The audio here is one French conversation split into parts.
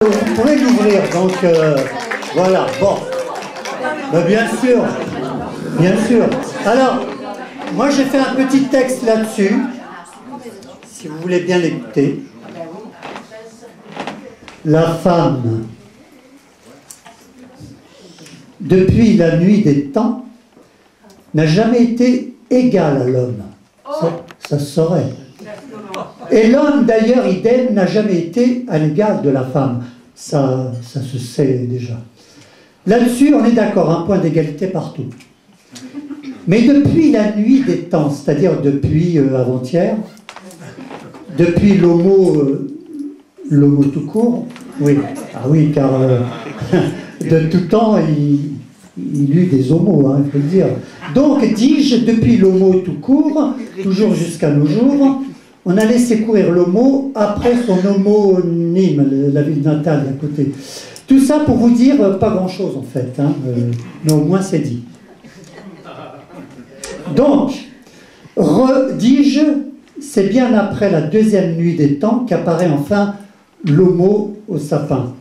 Vous pouvez l'ouvrir, donc voilà, bon. Ben, bien sûr, bien sûr. Alors, moi j'ai fait un petit texte là-dessus, si vous voulez bien l'écouter. La femme, depuis la nuit des temps, n'a jamais été égale à l'homme. Ça se saurait. Et l'homme, d'ailleurs, idem, n'a jamais été à l'égal de la femme. Ça se sait déjà. Là-dessus, on est d'accord, un point d'égalité partout. Mais depuis la nuit des temps, c'est-à-dire depuis avant-hier, depuis l'homo tout court, oui, ah oui, car de tout temps, il eut des homos, hein, il faut le dire. Donc, dis-je, depuis l'homo tout court, toujours jusqu'à nos jours, on a laissé courir l'homo après son homonyme, la ville natale d'à côté. Tout ça pour vous dire pas grand-chose en fait, hein, mais au moins c'est dit. Donc, dis-je, c'est bien après la deuxième nuit des temps qu'apparaît enfin l'homo au sapin.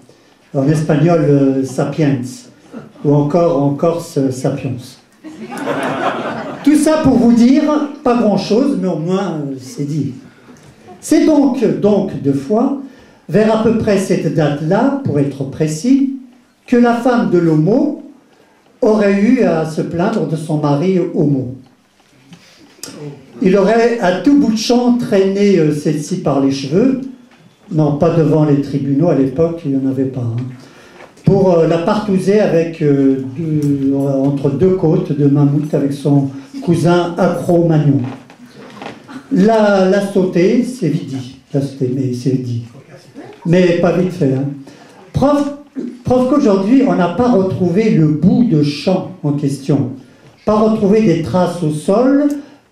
En espagnol, sapiens, ou encore en corse, sapiens. Tout ça pour vous dire pas grand-chose, mais au moins c'est dit. C'est donc deux fois, vers à peu près cette date-là, pour être précis, que la femme de l'homo aurait eu à se plaindre de son mari homo. Il aurait à tout bout de champ traîné celle-ci par les cheveux, non pas devant les tribunaux à l'époque, il n'y en avait pas, hein, pour la partouzer avec entre deux côtes de mammouth avec son cousin Acro-Magnon. La sauter, c'est vite dit. La sauter, mais c'est dit. Mais pas vite fait. Hein. Preuve qu'aujourd'hui, on n'a pas retrouvé le bout de champ en question. Pas retrouvé des traces au sol,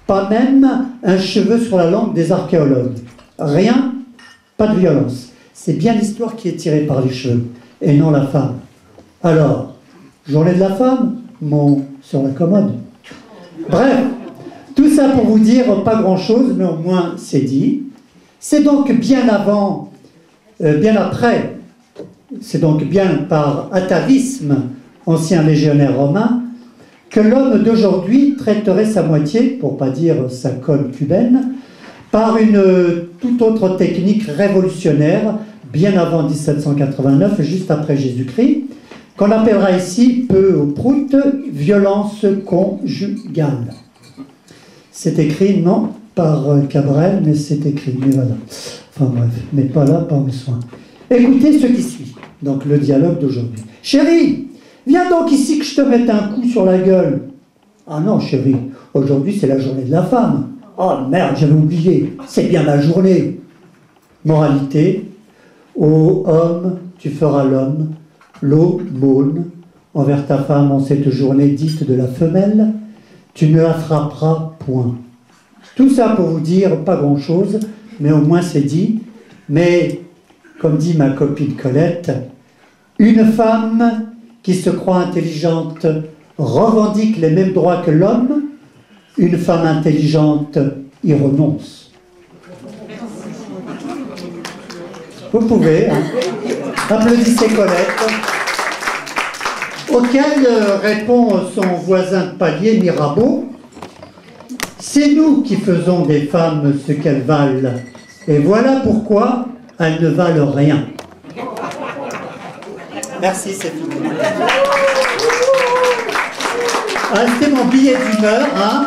pas même un cheveu sur la langue des archéologues. Rien, pas de violence. C'est bien l'histoire qui est tirée par les cheveux, et non la femme. Alors, journée de la femme, mon sur la commode. Bref, tout ça pour vous dire pas grand-chose, mais au moins c'est dit. C'est donc bien avant, bien après, c'est donc bien par atavisme, ancien légionnaire romain, que l'homme d'aujourd'hui traiterait sa moitié, pour pas dire sa colle cubaine, par une toute autre technique révolutionnaire, bien avant 1789, juste après Jésus-Christ, qu'on appellera ici, peu ou prout, violence conjugale. C'est écrit, non par Cabrel, mais c'est écrit, mais voilà. Enfin bref, mais pas là, par mes soins. Écoutez ce qui suit, donc le dialogue d'aujourd'hui. Chérie, viens donc ici que je te mette un coup sur la gueule. Ah non, chérie, aujourd'hui c'est la journée de la femme. Oh merde, j'avais oublié, c'est bien ma journée. Moralité, ô homme, tu feras l'homme, l'aumône, envers ta femme en cette journée dite de la femelle, tu ne la frapperas point. Tout ça pour vous dire pas grand-chose, mais au moins c'est dit. Mais, comme dit ma copine Colette, une femme qui se croit intelligente revendique les mêmes droits que l'homme, une femme intelligente y renonce. Vous pouvez, hein. Applaudissez Colette. Auquel répond son voisin de palier, Mirabeau. C'est nous qui faisons des femmes ce qu'elles valent. Et voilà pourquoi elles ne valent rien. Merci, c'est fini. Ah, c'était mon billet d'humeur, hein,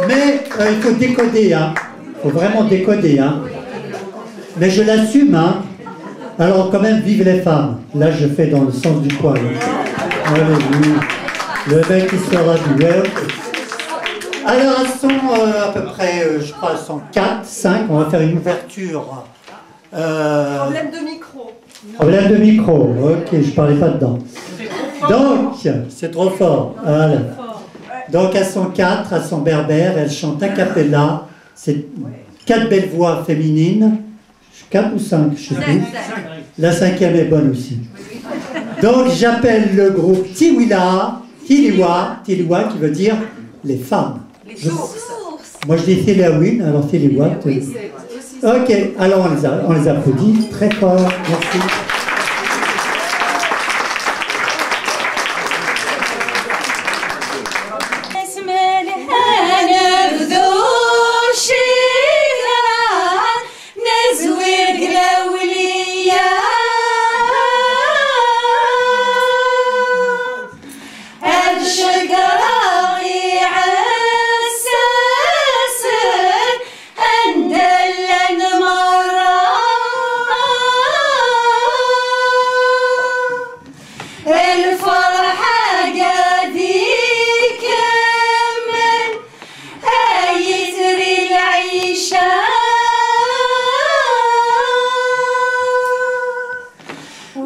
mais il faut décoder, hein. Il faut vraiment décoder, hein. Mais je l'assume, hein. Alors quand même, vive les femmes. Là, je fais dans le sens du poil. Le mec qui sera du verre. Alors, elles sont à peu près, je crois, elles sont 4, 5. On va faire une ouverture. Problème de micro. Problème de micro. Ok, je parlais pas dedans. Donc, c'est trop fort. Voilà. Donc, elles sont 4, elles sont berbères, elles chantent a cappella. C'est 4 belles voix féminines. 4 ou 5, je ne sais plus. La 5e est bonne aussi. Donc, j'appelle le groupe Tiwila, Tiliwa, qui veut dire les femmes. Les sources. Moi, je dis Tilawin, alors Tiliwa. Oui, c'est aussi ok, alors on les applaudit très fort. Merci.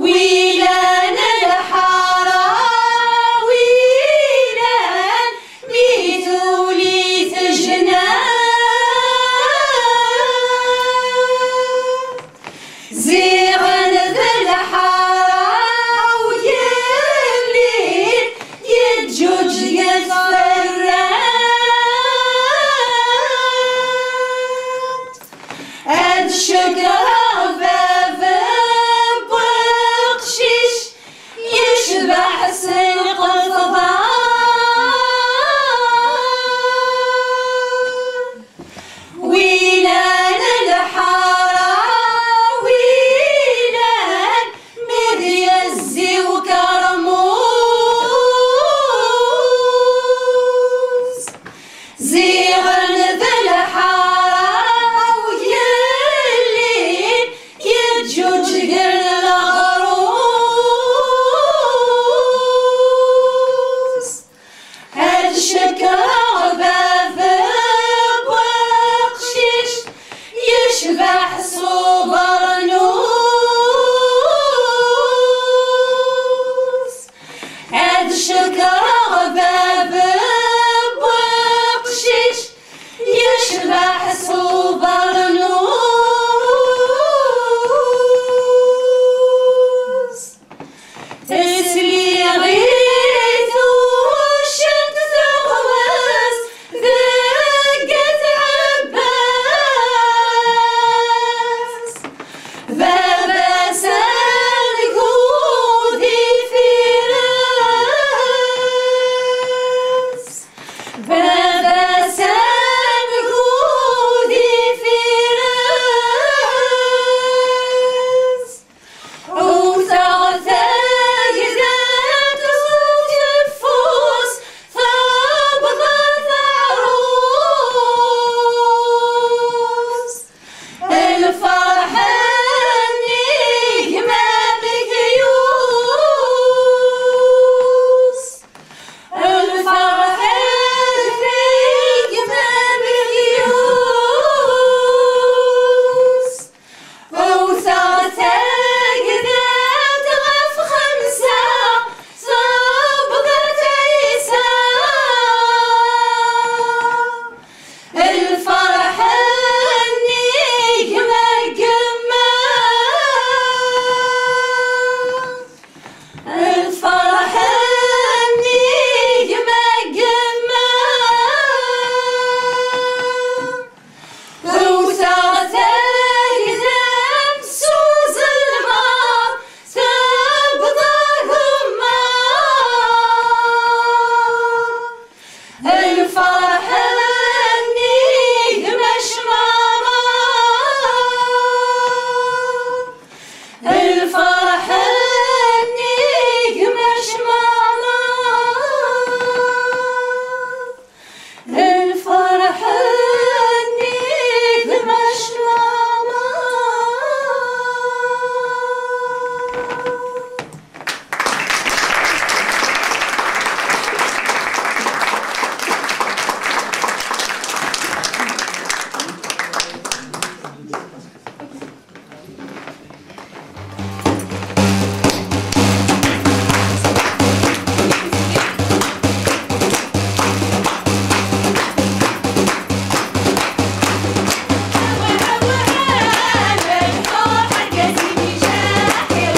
ويلان الحارة ويلان ميتوا لي تجنان زيغن ذا الحارة ويلي يتجوج يتفرات الشكرة باب بقشيش يشبح سلق الفضاء ويلان الحارة ويلان مديزي وكرموز زيغن ذا الحارة ويلي يتجوج الغروس هاد شكر باب بقشيش يشبح صبر نوس هاد شكر باب بقشيش يشبح صبر نوس تسلي غيث وشد ثغمس ذقت عباس بابا سنقودي فراس بابا سنقودي فراس وثغثق ذات صوت الفوس فابضت عروس الفرح النجمة بكيوس الفرح النجمة بكيوس وثغثق ذات غف خمسة صبغت عيسى الفرح النجمة قمة الفرح النجمة قمة وثغثق ذات سوز الماء تبضى غمة الفرح النجمة شمامة الفرح النجمة شمامة الفرح النجمة شمامة الروح القديم جاحر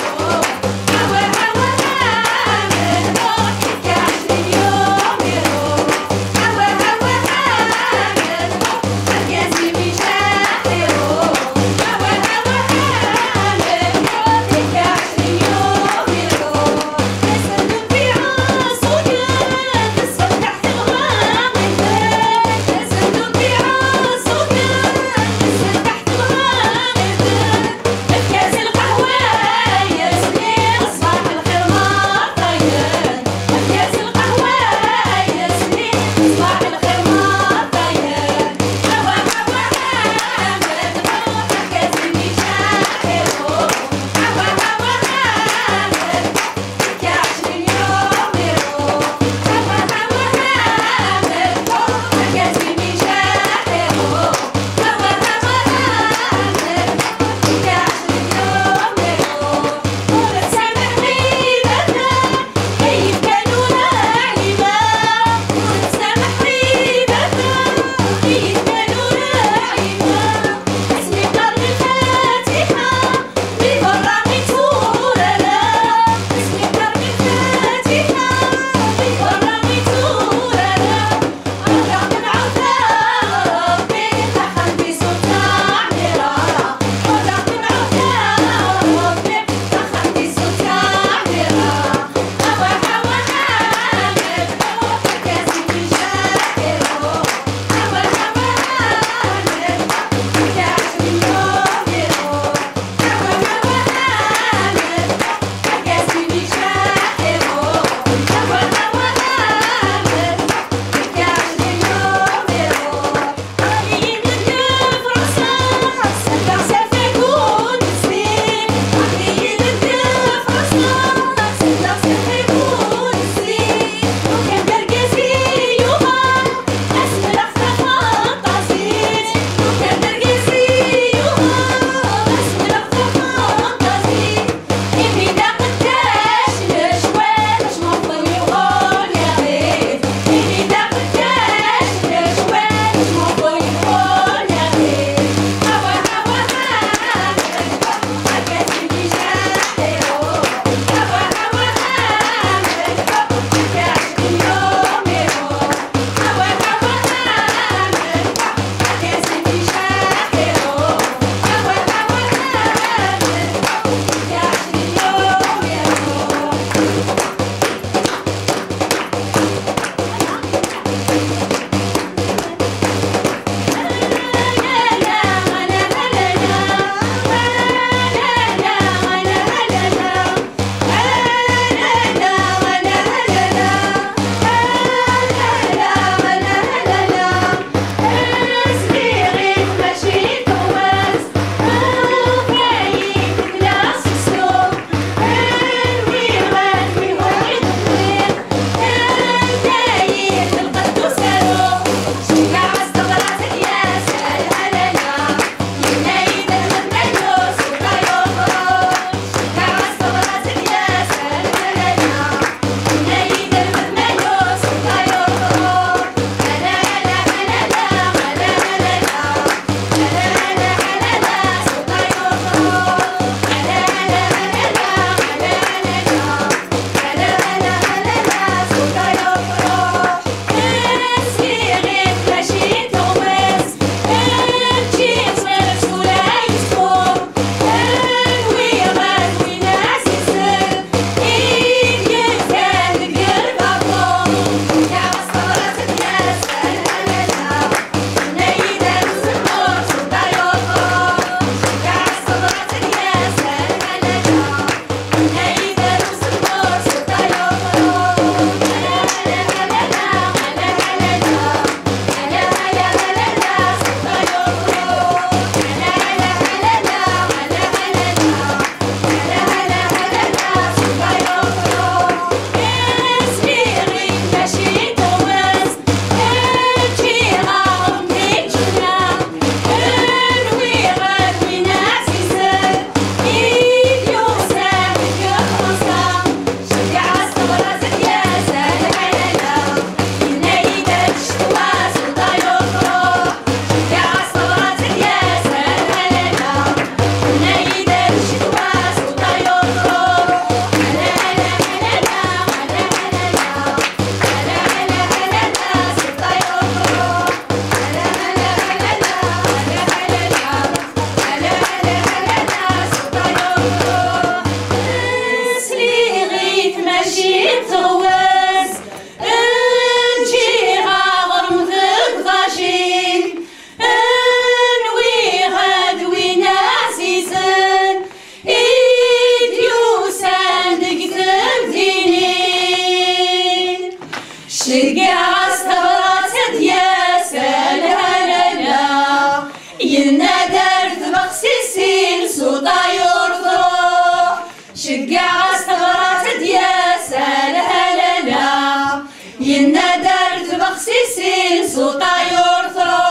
استغرات دياس الهلالا ينادر بخسيسين صوتا يرثرو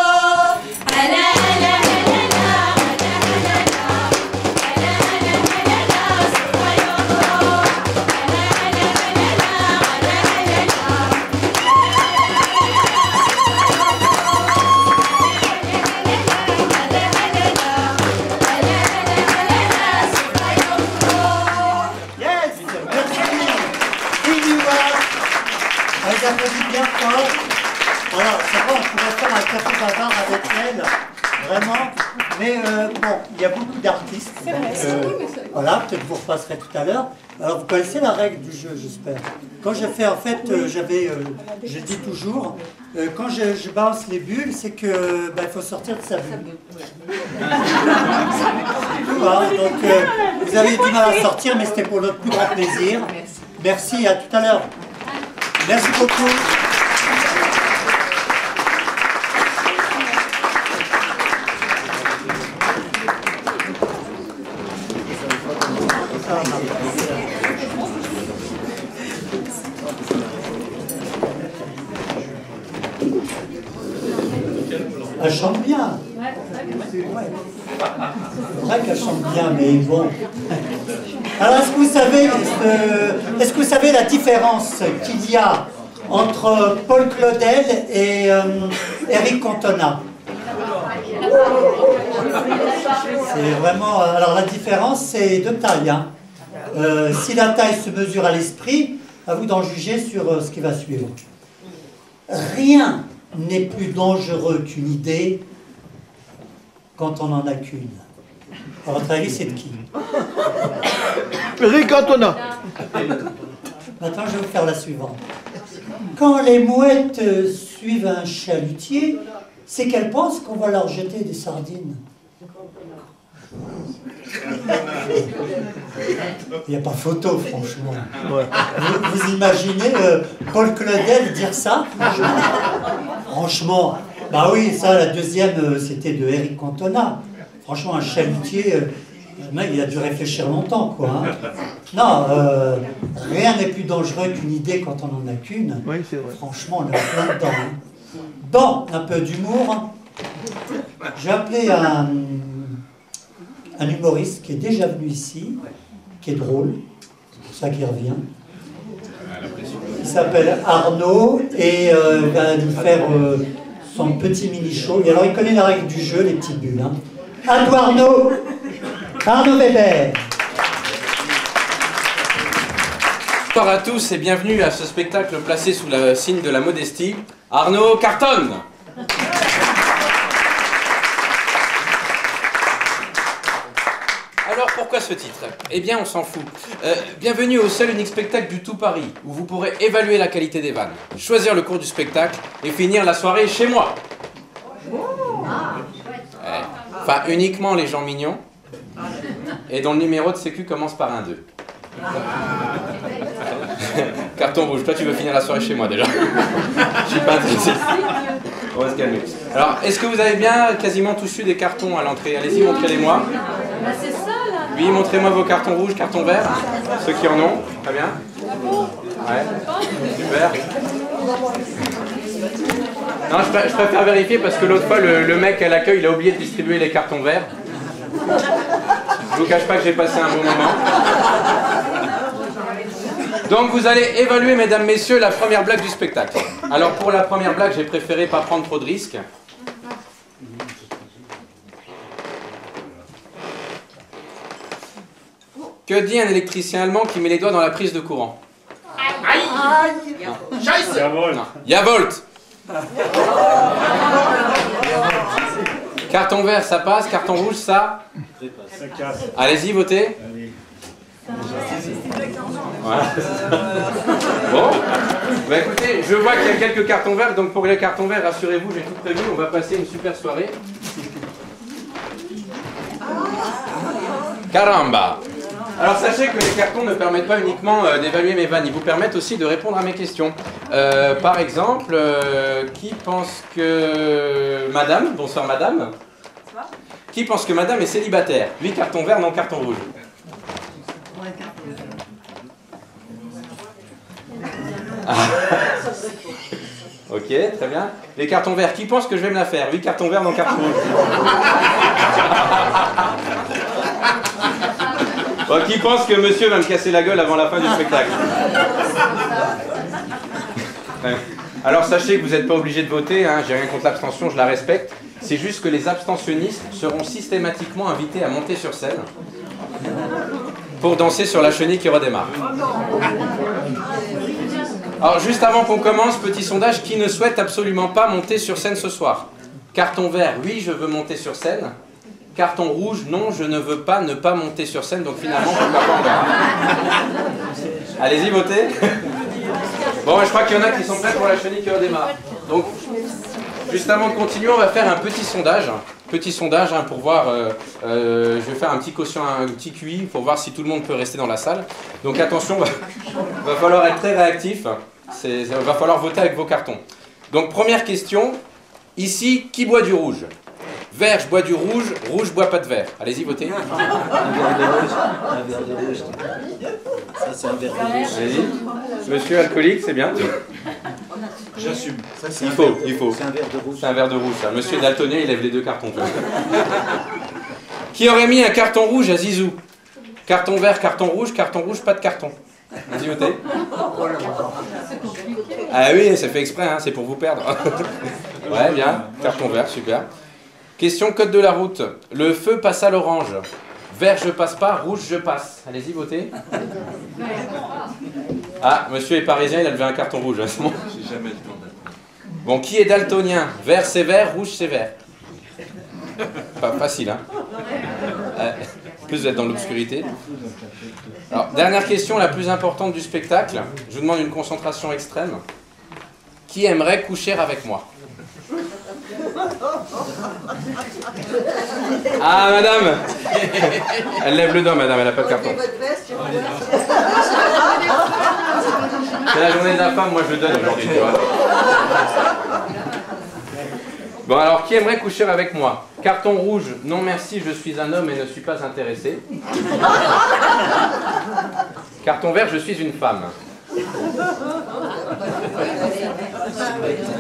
هلا هلا Bien fort. Alors, c'est bon, on pourrait faire un café bavard avec elle, vraiment. Mais bon, il y a beaucoup d'artistes. Voilà, peut-être vous repasserez tout à l'heure. Alors, vous connaissez la règle du jeu, j'espère. Quand j'ai fait, en fait, je dis toujours, quand je balance les bulles, c'est que il faut sortir de sa bulle. Voilà, donc, vous avez du mal à sortir, mais c'était pour notre plus grand plaisir. Merci, à tout à l'heure. Merci beaucoup. Elle chante bien. Ouais. C'est vrai qu'elle chante bien, mais bon. Alors, est-ce que vous savez la différence qu'il y a entre Paul Claudel et Éric Cantona? C'est vraiment... Alors, la différence, c'est de taille. Hein. Si la taille se mesure à l'esprit, à vous d'en juger sur ce qui va suivre. Rien n'est plus dangereux qu'une idée quand on n'en a qu'une. À votre avis, c'est de qui? Éric Cantona. Maintenant, je vais vous faire la suivante. Quand les mouettes suivent un chalutier, c'est qu'elles pensent qu'on va leur jeter des sardines. Il n'y a pas photo, franchement. Ouais. Vous imaginez Paul Claudel dire ça? Franchement, bah oui, ça, la deuxième, c'était de Éric Cantona. Franchement, un chalutier, le mec, il a dû réfléchir longtemps, quoi. Hein. Non, rien n'est plus dangereux qu'une idée quand on n'en a qu'une. Oui, c'est vrai. Franchement, on est plein dedans. Hein. Bon, un peu d'humour. J'ai appelé un humoriste qui est déjà venu ici, qui est drôle, c'est pour ça qu'il revient. Il s'appelle Arnaud et il va nous faire son petit mini-show. Et alors, il connaît la règle du jeu, les petites bulles. Hein. À toi, Arnaud. Arnaud Weber. Bonsoir à tous et bienvenue à ce spectacle placé sous le signe de la modestie. Arnaud cartonne. Alors pourquoi ce titre? Eh bien on s'en fout. Bienvenue au seul unique spectacle du tout Paris où vous pourrez évaluer la qualité des vannes, choisir le cours du spectacle et finir la soirée chez moi. Enfin uniquement les gens mignons et dont le numéro de sécu commence par un 2. Carton rouge, toi tu veux finir la soirée chez moi déjà. Je suis pas intéressé. On va se calmer. Alors, est-ce que vous avez bien quasiment tous eu des cartons à l'entrée? Allez-y, montrez-les-moi. C'est ça là. Oui, montrez-moi vos cartons rouges, cartons verts. Ceux qui en ont, très bien. Ouais, super. Non, je préfère vérifier parce que l'autre fois, le mec à l'accueil, il a oublié de distribuer les cartons verts. Je vous cache pas que j'ai passé un bon moment. Donc vous allez évaluer, mesdames, messieurs, la première blague du spectacle. Alors pour la première blague, j'ai préféré pas prendre trop de risques. Que dit un électricien allemand qui met les doigts dans la prise de courant? Aïe! Scheiße! Non. Yavolt! Carton vert, ça passe. Carton rouge, ça casse. Allez-y, votez. Voilà. Bon, bah écoutez, je vois qu'il y a quelques cartons verts, donc pour les cartons verts, rassurez-vous, j'ai tout prévu, on va passer une super soirée. Caramba! Alors sachez que les cartons ne permettent pas uniquement d'évaluer mes vannes, ils vous permettent aussi de répondre à mes questions. Par exemple, qui pense que... Madame, bonsoir madame. Qui pense que madame est célibataire? Oui, carton vert, non carton rouge. Ok, très bien. Les cartons verts, qui pense que je vais me la faire? 8 cartons verts dans carton rouge. Bon, qui pense que monsieur va me casser la gueule avant la fin du spectacle? Alors sachez que vous n'êtes pas obligé de voter, hein, j'ai rien contre l'abstention, je la respecte. C'est juste que les abstentionnistes seront systématiquement invités à monter sur scène pour danser sur la chenille qui redémarre. Alors juste avant qu'on commence, petit sondage, qui ne souhaite absolument pas monter sur scène ce soir? Carton vert, oui, je veux monter sur scène. Carton rouge, non, je ne veux pas ne pas monter sur scène, donc finalement, pourquoi pas on verra. Allez-y, votez. Bon, je crois qu'il y en a qui sont prêts pour la chenille qui redémarre. Donc, juste avant de continuer, on va faire un petit sondage. Petit sondage hein, pour voir, je vais faire un petit quotient, un petit QI pour voir si tout le monde peut rester dans la salle. Donc attention, va falloir être très réactif. Va falloir voter avec vos cartons. Donc première question, ici, qui boit du rouge? Vert, je bois du rouge, rouge, je bois pas de vert. Allez-y, votez. Un verre de rouge. Un verre de rouge. Ça, c'est un verre de rouge. Allez-y. Monsieur alcoolique, c'est bien. J'assume. Il faut. C'est un verre de rouge. C'est un verre de rouge, ça. Monsieur daltonien, il lève les deux cartons. Qui aurait mis un carton rouge à Zizou? Carton vert, carton rouge, pas de carton. Vas-y, votez. Ah oui, c'est fait exprès, hein, c'est pour vous perdre. Ouais, bien. Carton vert, super. Question code de la route. Le feu passe à l'orange. Vert, je passe pas. Rouge, je passe. Allez-y, votez. Ah, monsieur est parisien, il a levé un carton rouge. Hein, c'est bon. J'ai jamais le temps. Bon, qui est daltonien? Vert, c'est vert. Rouge, c'est vert. Pas facile, hein. En plus, vous êtes dans l'obscurité. Alors, dernière question, la plus importante du spectacle. Je vous demande une concentration extrême. Qui aimerait coucher avec moi? Ah, madame. Elle lève le doigt, madame, elle n'a pas de carton. C'est la journée de la femme, moi je le donne aujourd'hui, tu vois. Bon, alors, qui aimerait coucher avec moi? Carton rouge, non merci, je suis un homme et ne suis pas intéressé. Carton vert, je suis une femme.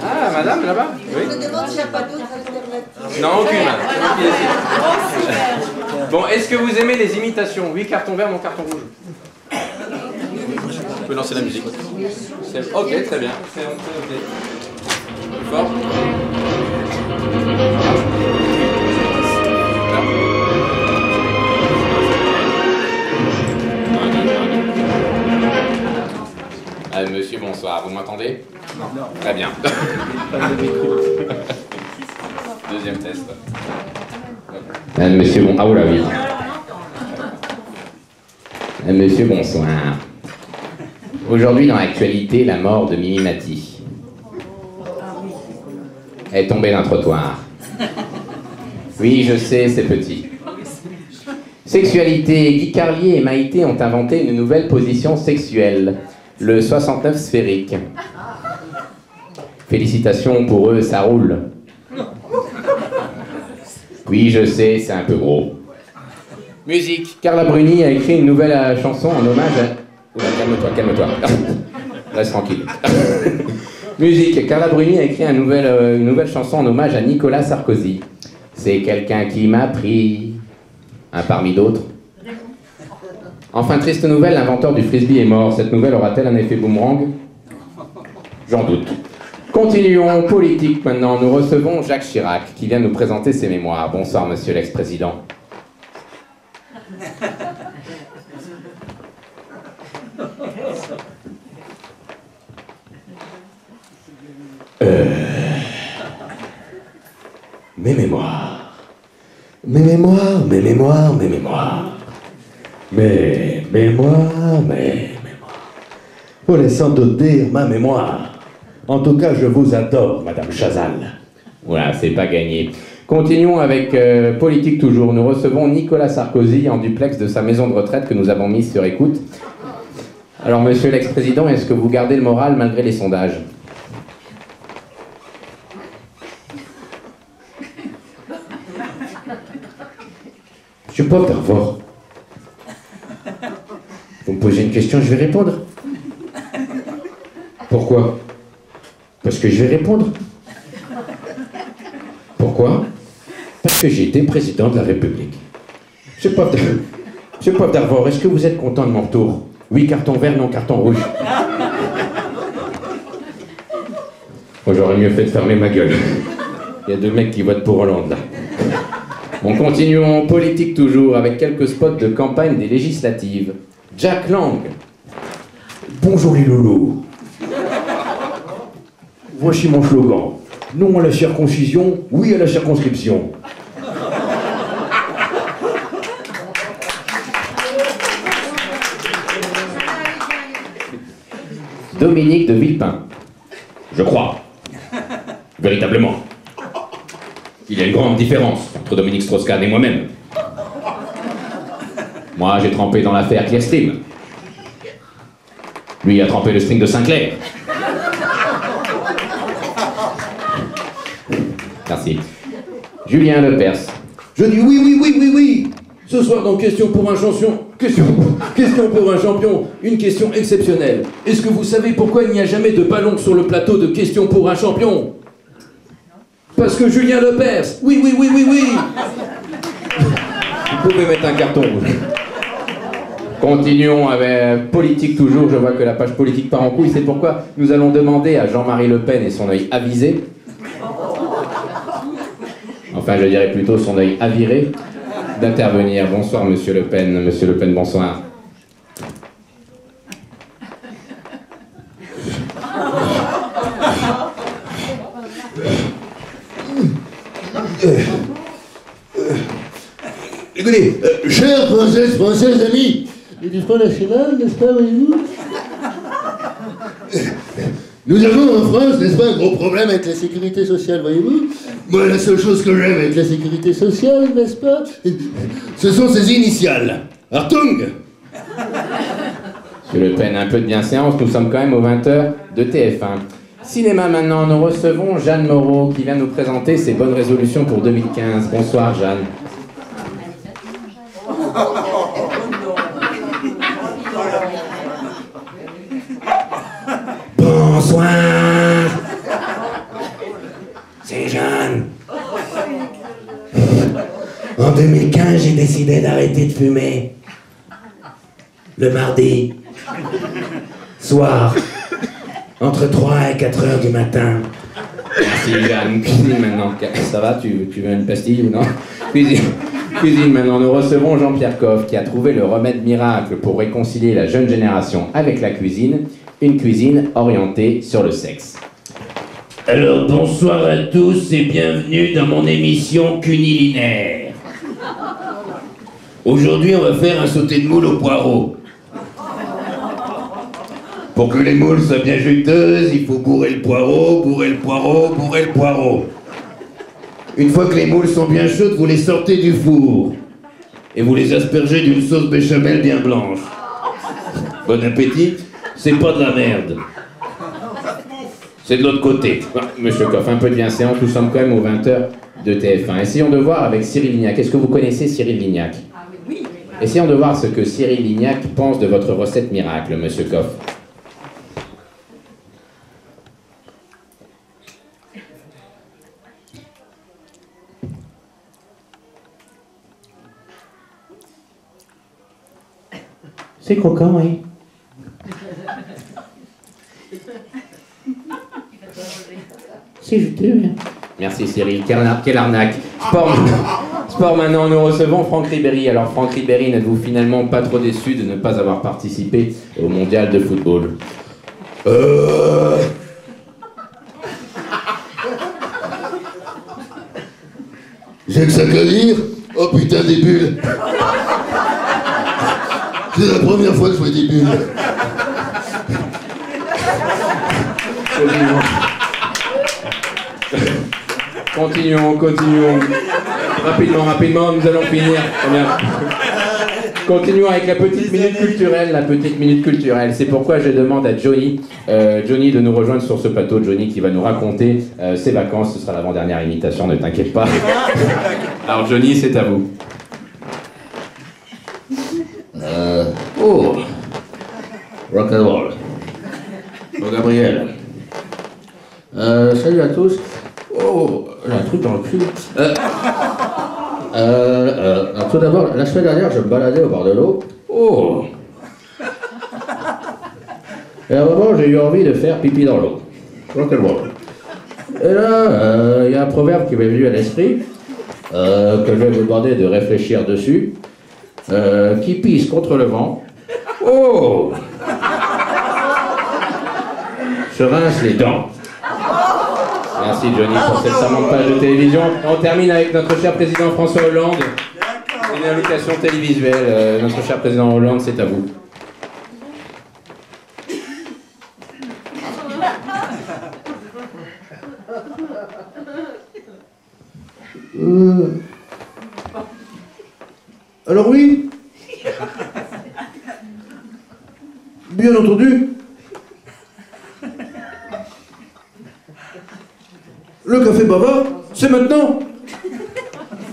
Ah, madame, là-bas? Oui. Je me demande s'il n'y a pas d'autres alternatives. Non, aucune. Bon, est-ce que vous aimez les imitations? Oui, carton vert, non carton rouge. Je peux lancer la musique. Ok, très bien. C'est ok. Plus fort. Monsieur, bonsoir. Vous m'entendez? Non. Très bien. Deuxième test. Monsieur, bon... Ah, oula, oui. Monsieur, bonsoir. Aujourd'hui, dans l'actualité, la mort de Mimi Mati. Elle est tombée d'un trottoir. Oui, je sais, c'est petit. Sexualité. Guy Carlier et Maïté ont inventé une nouvelle position sexuelle. Le 69 sphérique. Félicitations pour eux, ça roule. Oui, je sais, c'est un peu gros. Musique. Carla Bruni a écrit une nouvelle chanson en hommage à... Oula, calme-toi. Reste tranquille. Musique. Carla Bruni a écrit une nouvelle chanson en hommage à Nicolas Sarkozy. C'est quelqu'un qui m'a pris... Un parmi d'autres. Enfin, triste nouvelle, l'inventeur du frisbee est mort. Cette nouvelle aura-t-elle un effet boomerang? J'en doute. Continuons, politique maintenant. Nous recevons Jacques Chirac, qui vient nous présenter ses mémoires. Bonsoir, monsieur l'ex-président. Mes mémoires. Mes mémoires. Vous laissez sans doute dire ma mémoire. En tout cas, je vous adore, Madame Chazal. Voilà, c'est pas gagné. Continuons avec politique toujours. Nous recevons Nicolas Sarkozy en duplex de sa maison de retraite que nous avons mise sur écoute. Alors, monsieur l'ex-président, est-ce que vous gardez le moral malgré les sondages? Je suis pas pervers. Vous me posez une question, je vais répondre. Pourquoi? Parce que je vais répondre. Pourquoi? Parce que j'ai été président de la République. Monsieur Poivre d'Arvor, est-ce que vous êtes content de mon retour? Oui, carton vert, non carton rouge. Moi, j'aurais mieux fait de fermer ma gueule. Il y a 2 mecs qui votent pour Hollande, là. On continue en politique toujours, avec quelques spots de campagne des législatives. Jack Lang. Bonjour les loulous. Voici mon slogan. Non à la circoncision, oui à la circonscription. Dominique de Villepin. Je crois. Véritablement. Il y a une grande différence entre Dominique Strauss-Kahn et moi-même. Moi, j'ai trempé dans l'affaire Clearstream. Lui a trempé le string de Sinclair. Merci. Julien Lepers. Je dis oui. Ce soir dans Question pour un champion. Question pour un champion. Une question exceptionnelle. Est-ce que vous savez pourquoi il n'y a jamais de ballon sur le plateau de Question pour un champion? Parce que Julien Lepers. Oui. Vous pouvez mettre un carton rouge. Continuons avec politique toujours. Je vois que la page politique part en couille. C'est pourquoi nous allons demander à Jean-Marie Le Pen et son œil avisé, enfin je dirais plutôt son œil aviré, d'intervenir. Bonsoir Monsieur Le Pen. Monsieur Le Pen, bonsoir. Écoutez, chers Français, amis du Front National, n'est-ce pas, voyez-vous? Nous avons en France, n'est-ce pas, un gros problème avec la sécurité sociale, voyez-vous? Moi, la seule chose que j'aime avec la sécurité sociale, n'est-ce pas, ce sont ses initiales. Hartung. Monsieur Le Pen, un peu de bienséance, nous sommes quand même aux 20h de TF1. Cinéma maintenant, nous recevons Jeanne Moreau qui vient nous présenter ses bonnes résolutions pour 2015. Bonsoir Jeanne. Bonsoir. C'est Jeanne. En 2015, j'ai décidé d'arrêter de fumer. Le mardi. Soir. Entre 3 et 4 heures du matin. Merci Jeanne. Cuisine maintenant. Ça va, tu veux une pastille ou non? Cuisine maintenant. Nous recevons Jean-Pierre Coff qui a trouvé le remède miracle pour réconcilier la jeune génération avec la cuisine. Une cuisine orientée sur le sexe. Alors bonsoir à tous et bienvenue dans mon émission culinaire. Aujourd'hui, on va faire un sauté de moules au poireau. Pour que les moules soient bien juteuses, il faut bourrer le poireau. Une fois que les moules sont bien chaudes, vous les sortez du four. Et vous les aspergez d'une sauce béchamel bien blanche. Bon appétit, c'est pas de la merde. C'est de l'autre côté. Monsieur Coff, un peu de bienséance, nous sommes quand même aux 20h de TF1. Essayons de voir avec Cyril Lignac. Est-ce que vous connaissez Cyril Lignac? Oui. Essayons de voir ce que Cyril Lignac pense de votre recette miracle, Monsieur Coff. C'est croquant, oui. C'est juteux, hein. Merci Cyril. Quelle arnaque. Sport maintenant, nous recevons Franck Ribéry. Alors Franck Ribéry, n'êtes-vous finalement pas trop déçu de ne pas avoir participé au mondial de football? J'ai que ça qu'à dire. Oh putain, des bulles. C'est la première fois que je vois des bulles. Continuons. Rapidement, nous allons finir. Continuons avec la petite minute culturelle. C'est pourquoi je demande à Johnny de nous rejoindre sur ce plateau. Johnny qui va nous raconter ses vacances. Ce sera l'avant-dernière imitation, ne t'inquiète pas. Alors Johnny, c'est à vous. Rock'n'roll. Bon, Gabriel. Salut à tous. Oh, j'ai un truc dans le cul. Tout d'abord, la semaine dernière, je me baladais au bord de l'eau. Oh. Et à un moment, j'ai eu envie de faire pipi dans l'eau. Rock'n'roll. Et là, il y a un proverbe qui m'est venu à l'esprit, que je vais vous demander de réfléchir dessus. Qui pisse contre le vent. Oh. Se rince les dents. Merci Johnny pour cette charmante page de télévision. On termine avec notre cher président François Hollande. Une invitation télévisuelle. Notre cher président Hollande, c'est à vous. Alors oui. Bien entendu. Le café bavard, c'est maintenant.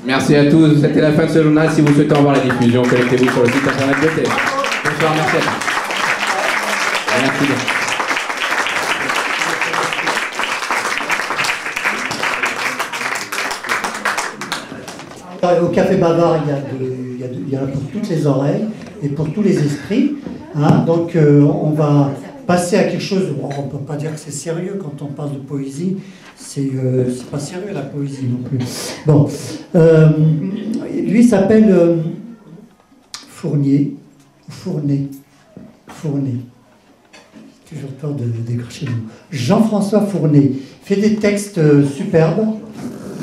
Merci à tous. C'était la fin de ce journal. Si vous souhaitez en voir la diffusion, connectez-vous sur le site internet de TF. Bonsoir, merci à tous. Merci bien. Au Café Bavard, il y en a pour toutes les oreilles et pour tous les esprits. Hein. Donc on va passer à quelque chose, bon, on ne peut pas dire que c'est sérieux quand on parle de poésie, c'est pas sérieux la poésie non plus. Bon, lui s'appelle Fournier. Toujours peur de décrocher le mot. Jean-François Fournier fait des textes superbes.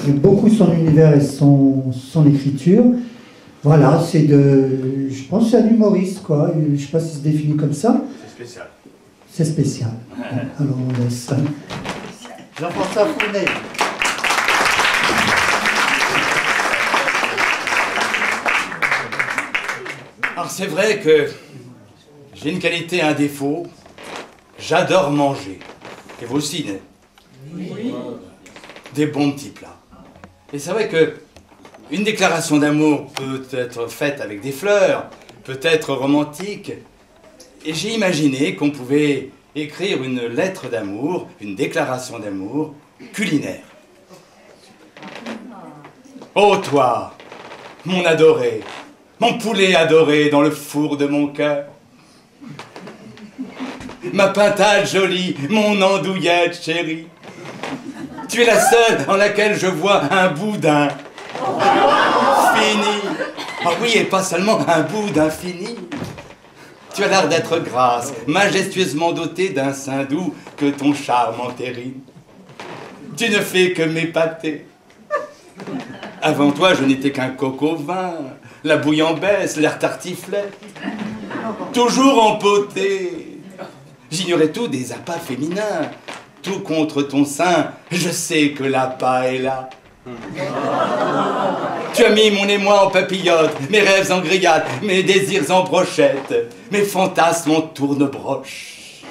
J'aime beaucoup son univers et son écriture. Voilà, je pense que c'est un humoriste, quoi. Je ne sais pas si c'est défini comme ça. C'est spécial. C'est spécial. Alors on laisse. Jean-François Fournier. Alors c'est vrai que j'ai une qualité et un défaut. J'adore manger. Et vous aussi, non? Oui. Des bons petits plats. Et c'est vrai que une déclaration d'amour peut être faite avec des fleurs, peut être romantique. Et j'ai imaginé qu'on pouvait écrire une lettre d'amour, une déclaration d'amour culinaire. Oh toi, mon adoré, mon poulet adoré dans le four de mon cœur. Ma pintade jolie, mon andouillette chérie. Tu es la seule en laquelle je vois un boudin fini. Ah oui, et pas seulement un boudin fini. Tu as l'air d'être grasse, majestueusement dotée d'un sein doux que ton charme entérine. Tu ne fais que m'épater. Avant toi, je n'étais qu'un coq au vin, la bouillabaisse, l'air tartiflette. Toujours empoté. J'ignorais tout des appâts féminins. Tout contre ton sein, je sais que l'appât est là. Tu as mis mon émoi en papillote, mes rêves en grillade, mes désirs en brochette, mes fantasmes en tourne-broche.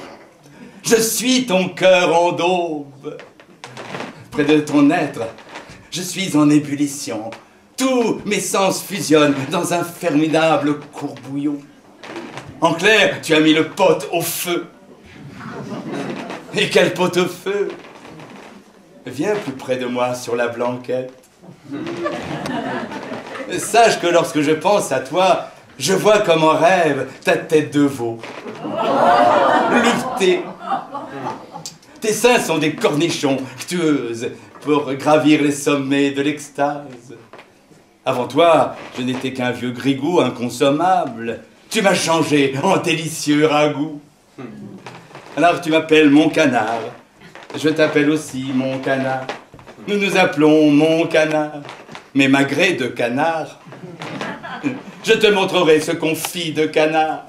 Je suis ton cœur en daube. Près de ton être, je suis en ébullition. Tous mes sens fusionnent dans un formidable courbouillon. En clair, tu as mis le pot au feu. Et quel pot-au-feu! Viens plus près de moi sur la blanquette. Sache que lorsque je pense à toi, je vois comme en rêve ta tête de veau. Luveter. Tes seins sont des cornichons tueuses pour gravir les sommets de l'extase. Avant toi, je n'étais qu'un vieux grigou inconsommable. Tu m'as changé en délicieux ragoût. Alors tu m'appelles mon canard, je t'appelle aussi mon canard. Nous nous appelons mon canard, mais malgré de canard, je te montrerai ce qu'on fit de canard.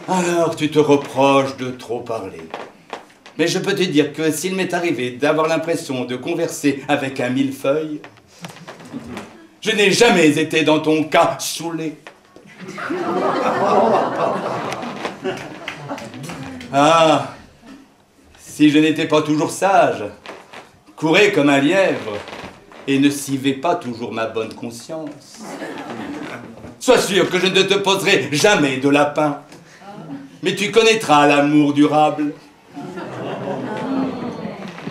Alors tu te reproches de trop parler. Mais je peux te dire que s'il m'est arrivé d'avoir l'impression de converser avec un millefeuille, je n'ai jamais été dans ton cas saoulé. Ah, si je n'étais pas toujours sage, courais comme un lièvre et ne civais pas toujours ma bonne conscience. Sois sûr que je ne te poserai jamais de lapin, mais tu connaîtras l'amour durable.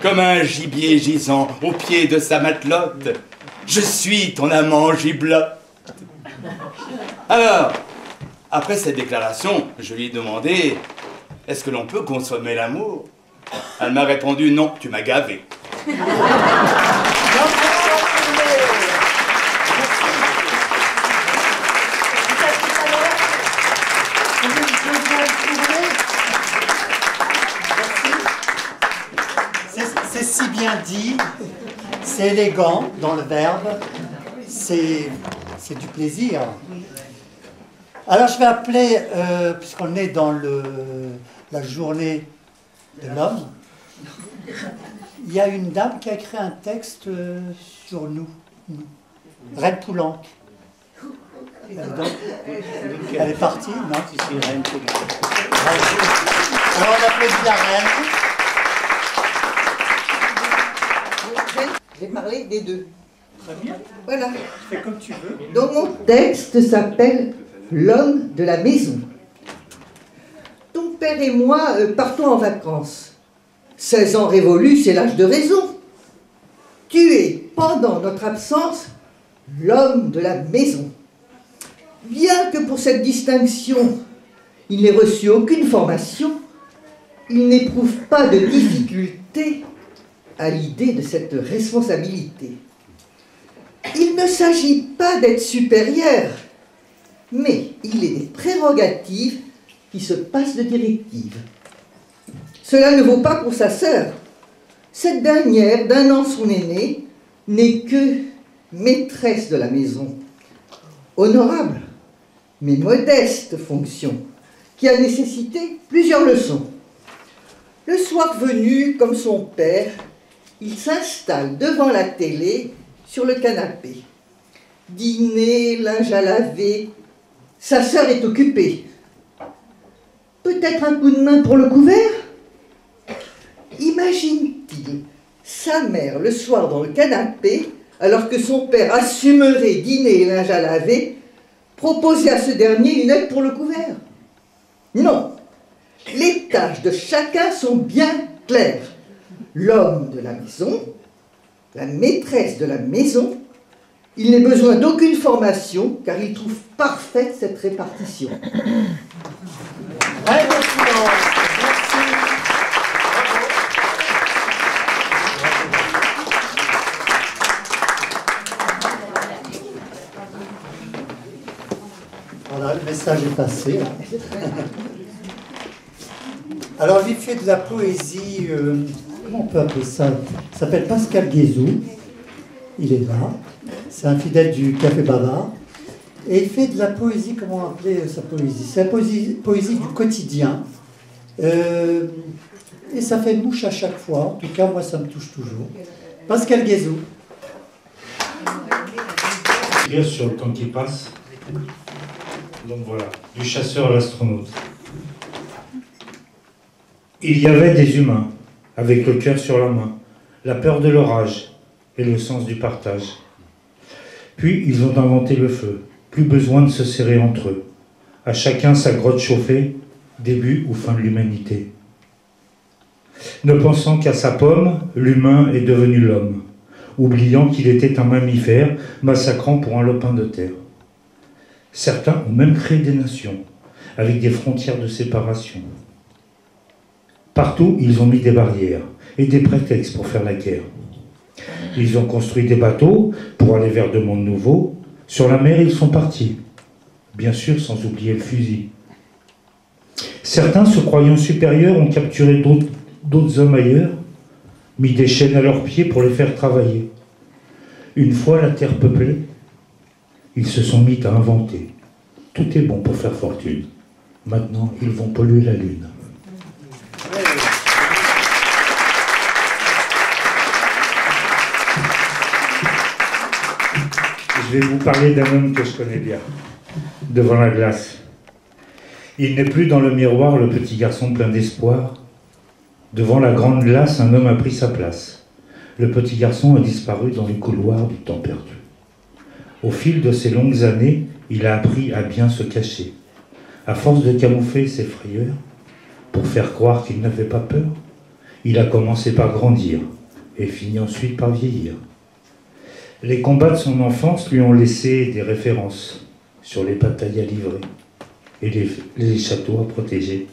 comme un gibier gisant au pied de sa matelote. Je suis ton amant giblotte. Alors, après cette déclaration, je lui ai demandé, est-ce que l'on peut consommer l'amour? Elle m'a répondu, non, tu m'as gavé. C'est si bien dit, c'est élégant dans le verbe, c'est du plaisir. Alors je vais appeler, puisqu'on est dans la journée de l'homme, il y a une dame qui a écrit un texte sur nous, Reine Poulenc. Elle est partie, non? Alors on applaudit la reine. Je vais parler des deux. Très bien. Voilà. Fais comme tu veux. Donc mon texte s'appelle L'homme de la maison. Ton père et moi partons en vacances. 16 ans révolus, c'est l'âge de raison. Tu es, pendant notre absence, l'homme de la maison. Bien que pour cette distinction, il n'ait reçu aucune formation, il n'éprouve pas de difficulté à l'idée de cette responsabilité. Il ne s'agit pas d'être supérieur, mais il est des prérogatives qui se passent de directives. Cela ne vaut pas pour sa sœur. Cette dernière, d'1 an son aînée, n'est que maîtresse de la maison. Honorable, mais modeste fonction, qui a nécessité plusieurs leçons. Le soir venu, comme son père, il s'installe devant la télé, sur le canapé. Dîner, linge à laver, sa sœur est occupée. Peut-être un coup de main pour le couvert? Imagine-t-il sa mère le soir dans le canapé, alors que son père assumerait dîner et linge à laver, proposer à ce dernier une aide pour le couvert? Non, les tâches de chacun sont bien claires. L'homme de la maison, la maîtresse de la maison, il n'est besoin d'aucune formation car il trouve parfaite cette répartition. Voilà, le message est passé. Alors, il fait de la poésie, comment on peut appeler ça? Il s'appelle Pascal Guézou. Il est là. C'est un fidèle du Café Bavard. Et il fait de la poésie, comment appeler sa poésie? C'est la poésie du quotidien. Et ça fait mouche à chaque fois. En tout cas, moi, ça me touche toujours. Pascal Guézou. Écrire sur le temps qui passe. Donc voilà, du chasseur à l'astronaute. Il y avait des humains, avec le cœur sur la main, la peur de l'orage et le sens du partage. Puis ils ont inventé le feu, plus besoin de se serrer entre eux. À chacun sa grotte chauffée, début ou fin de l'humanité. Ne pensant qu'à sa pomme, l'humain est devenu l'homme, oubliant qu'il était un mammifère, massacrant pour un lopin de terre. Certains ont même créé des nations, avec des frontières de séparation. Partout, ils ont mis des barrières et des prétextes pour faire la guerre. Ils ont construit des bateaux pour aller vers de mondes nouveaux. Sur la mer, ils sont partis, bien sûr sans oublier le fusil. Certains, se croyant supérieurs, ont capturé d'autres hommes ailleurs, mis des chaînes à leurs pieds pour les faire travailler. Une fois la terre peuplée, ils se sont mis à inventer. Tout est bon pour faire fortune. Maintenant, ils vont polluer la lune. Je vais vous parler d'un homme que je connais bien, devant la glace. Il n'est plus dans le miroir le petit garçon plein d'espoir. Devant la grande glace, un homme a pris sa place. Le petit garçon a disparu dans les couloirs du temps perdu. Au fil de ces longues années, il a appris à bien se cacher. À force de camoufler ses frayeurs, pour faire croire qu'il n'avait pas peur, Il a commencé par grandir et finit ensuite par vieillir. Les combats de son enfance lui ont laissé des références sur les batailles à livrer et les châteaux à protéger.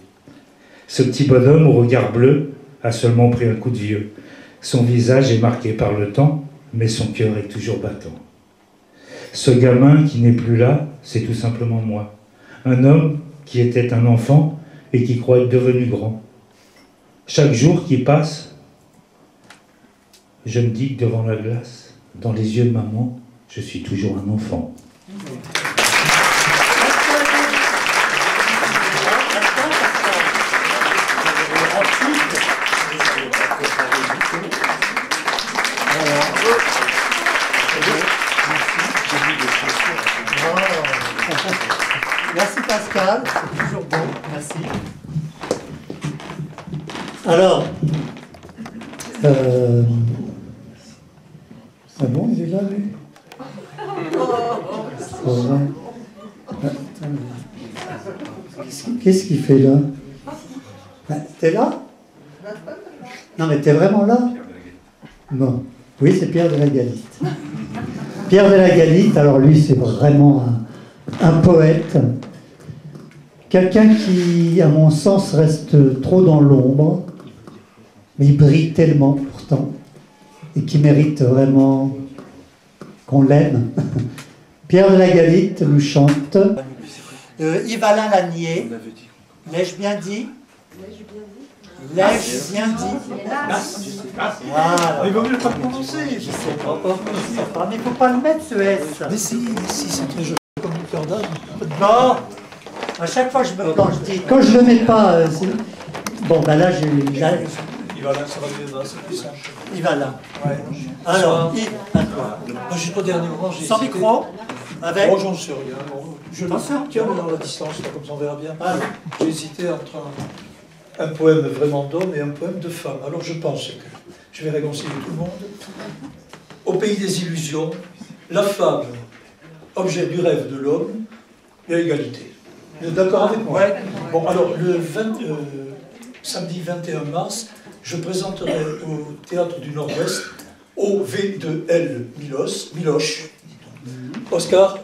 Ce petit bonhomme au regard bleu a seulement pris un coup de vieux. Son visage est marqué par le temps, mais son cœur est toujours battant. Ce gamin qui n'est plus là, c'est tout simplement moi. Un homme qui était un enfant et qui croit être devenu grand. Chaque jour qui passe, je me dis que devant la glace, dans les yeux de maman, je suis toujours un enfant. Merci Pascal, c'est toujours bon, merci. Alors, ah bon, il est là, lui? C'est vrai. Qu'est-ce qu'il fait là? T'es là? Non, mais t'es vraiment là? Bon, oui, c'est Pierre de la Galite. Pierre de la Galite, alors lui, c'est vraiment un poète. Quelqu'un qui, à mon sens, reste trop dans l'ombre, mais il brille tellement pourtant, et qui mérite vraiment qu'on l'aime. Pierre de la Galite nous chante Yves-Alain Lanier. L'ai-je bien dit? L'ai-je bien dit? Voilà. Il vaut mieux pas le prononcer. Je sais pas. Mais il ne faut pas le mettre, ce S. Mais si, c'est très joli, comme une cœur d'âme. Non. À chaque fois, quand je le mets pas, bon, ben là, j'ai... Yves-Alain, ça va mieux, c'est plus simple. Yves-Alain. Ouais. Alors, Yves, moi, jusqu'au dernier moment, j'ai sans hésité. micro, avec... Bon, j'en sais rien. Bon, je le tiens dans la distance, là, comme ça on verra bien. Ah. J'ai hésité entre un poème vraiment d'homme et un poème de femme. Alors, je pense que je vais réconcilier tout le monde. Au pays des illusions, la femme, objet du rêve de l'homme, et égalité. Vous êtes d'accord avec moi? Ouais. Bon, alors, le samedi 21 mars, je présenterai au Théâtre du Nord-Ouest, au V2L Miloche, Oscar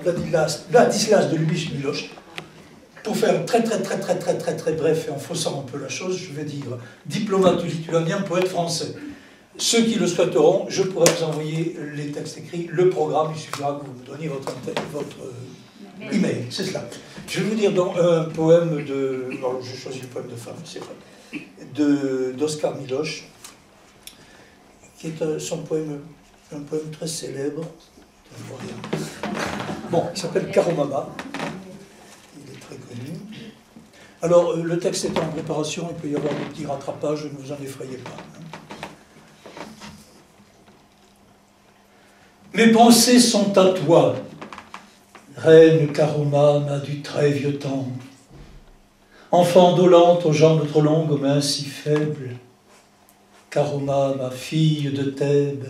Ladislas de Lubitsch Miloche. Pour faire très bref et en faussant un peu la chose, je vais dire diplomate lituanien, poète français. Ceux qui le souhaiteront, je pourrai vous envoyer les textes écrits, le programme, il suffira que vous me donniez votre email, c'est cela. Je vais vous dire donc un poème de... Non, j'ai choisi le poème de femme, c'est vrai. D'Oscar Miloche, qui est son poème, un poème très célèbre. Bon, il s'appelle Karomama. Il est très connu. Alors, le texte est en préparation, il peut y avoir des petits rattrapages, ne vous en effrayez pas. Mes pensées sont à toi, reine Karomama du très vieux temps, enfant dolente aux jambes trop longues, aux mains si faibles, Karomama, fille de Thèbes,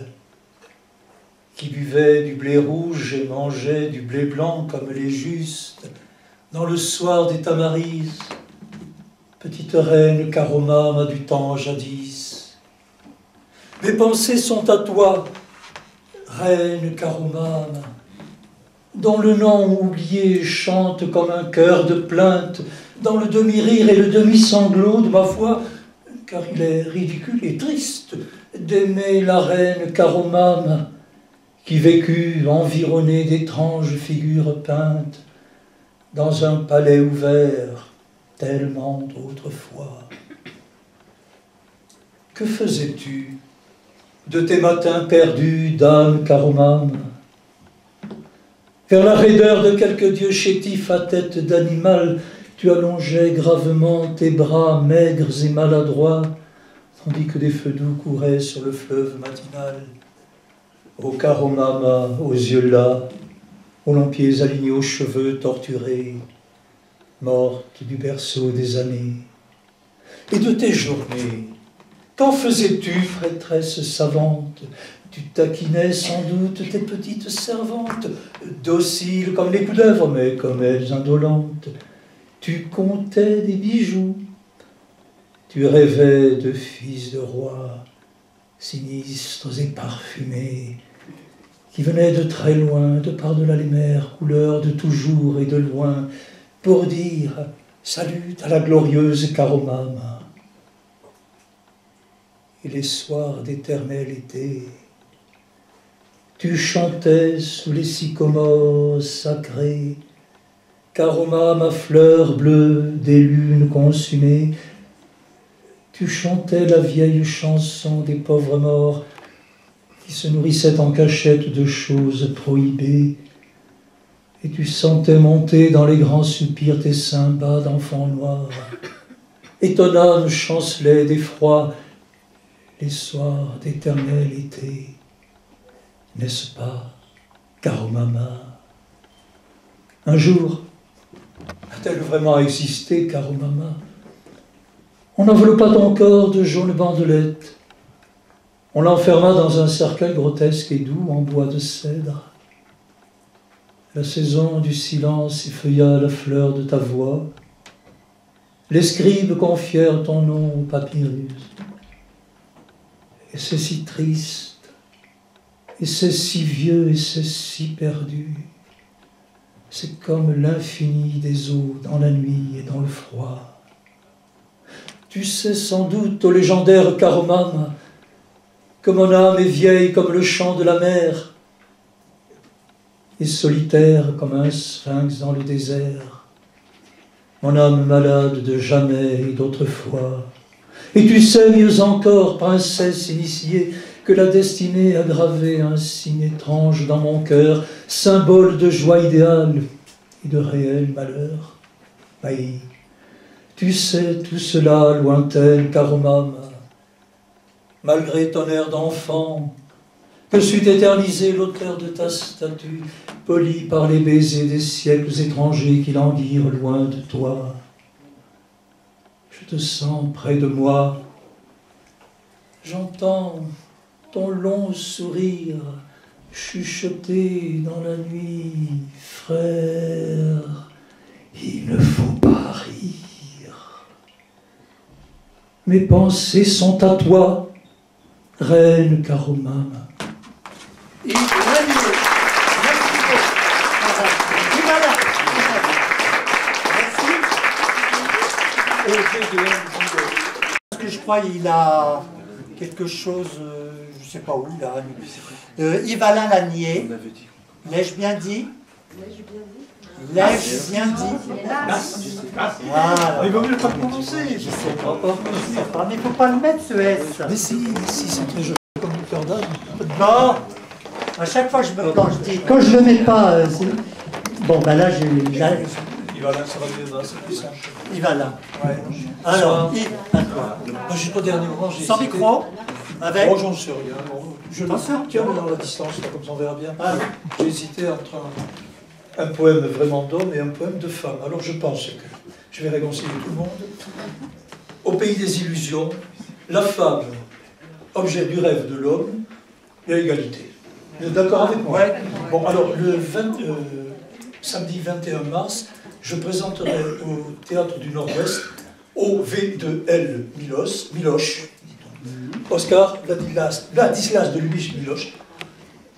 qui buvait du blé rouge et mangeait du blé blanc comme les justes, dans le soir des Tamarises, petite reine Karomama du temps jadis. Mes pensées sont à toi, reine Karomama, dont le nom oublié chante comme un chœur de plainte, dans le demi-rire et le demi-sanglot de ma foi, car il est ridicule et triste d'aimer la reine Karomama, qui vécut environnée d'étranges figures peintes, dans un palais ouvert, tellement d'autrefois. Que faisais-tu de tes matins perdus, dame Karomama? Vers la raideur de quelque dieu chétif à tête d'animal, tu allongeais gravement tes bras maigres et maladroits, tandis que des feux doux couraient sur le fleuve matinal. Ô Karomama, aux yeux las, aux longs pieds alignés aux cheveux torturés, morte du berceau des années. Et de tes journées, qu'en faisais-tu, prêtresse savante? Tu taquinais sans doute tes petites servantes, dociles comme les couleuvres, mais comme elles indolentes. Tu comptais des bijoux, Tu rêvais de fils de roi, sinistres et parfumés, qui venaient de très loin, de par-delà les mers, couleurs de toujours et de loin, pour dire salut à la glorieuse Caromama. Et les soirs d'éternel été, tu chantais sous les sycomores sacrés, Caromama, fleur bleue des lunes consumées. Tu chantais la vieille chanson des pauvres morts qui se nourrissaient en cachette de choses prohibées. Et tu sentais monter dans les grands soupirs tes seins bas d'enfants noirs. Et ton âme chancelait d'effroi les soirs d'éternel été. N'est-ce pas, Caromama? Un jour, a-t-elle vraiment existé, Caromama? On enveloppa ton corps de jaunes bandelettes. On l'enferma dans un cercueil grotesque et doux en bois de cèdre. La saison du silence effeuilla la fleur de ta voix. Les scribes confièrent ton nom au papyrus. Et c'est si triste, et c'est si vieux, et c'est si perdu. C'est comme l'infini des eaux dans la nuit et dans le froid. Tu sais sans doute, ô légendaire Caromama, que mon âme est vieille comme le chant de la mer, et solitaire comme un sphinx dans le désert, mon âme malade de jamais et d'autrefois. Et tu sais mieux encore, princesse initiée, que la destinée a gravé un signe étrange dans mon cœur, symbole de joie idéale et de réel malheur. Maï, tu sais tout cela, lointaine Caromama, malgré ton air d'enfant, que sut éterniser l'auteur de ta statue, poli par les baisers des siècles étrangers qui languirent loin de toi. Je te sens près de moi, j'entends ton long sourire chuchoter dans la nuit, frère, il ne faut pas rire. Mes pensées sont à toi, reine Caromama. Parce que je crois qu'il a quelque chose, je ne sais pas où, là. Yves-Alain Lanier. L'ai-je bien dit? L'ai-je bien dit? Voilà. Il vaut mieux pas prononcer. Je ne sais pas, mais il ne faut pas le mettre, ce S. Mais si, c'est très joli, comme du cœur d'âme. Bon, à chaque fois, quand je le mets pas, bon, ben là, j'ai... Yves-Alain, ça va mieux, c'est plus simple. Yves-Alain. Ouais. Alors, Yves, à toi. Moi, jusqu'au dernier moment, j'ai... Sans micro? Avec? Bon, j'en sais rien. Bon, je le tiens dans la distance, là, comme ça on verra bien. Ah, j'ai hésité entre un poème vraiment d'homme et un poème de femme. Alors je pense que je vais réconcilier tout le monde. Au pays des illusions, la femme, objet du rêve de l'homme, et l'égalité. Vous êtes d'accord avec moi? Ouais. Bon, alors le samedi 21 mars, je présenterai au Théâtre du Nord-Ouest OV2L Miloche, Oscar Ladislas de Lubitsch Miloche.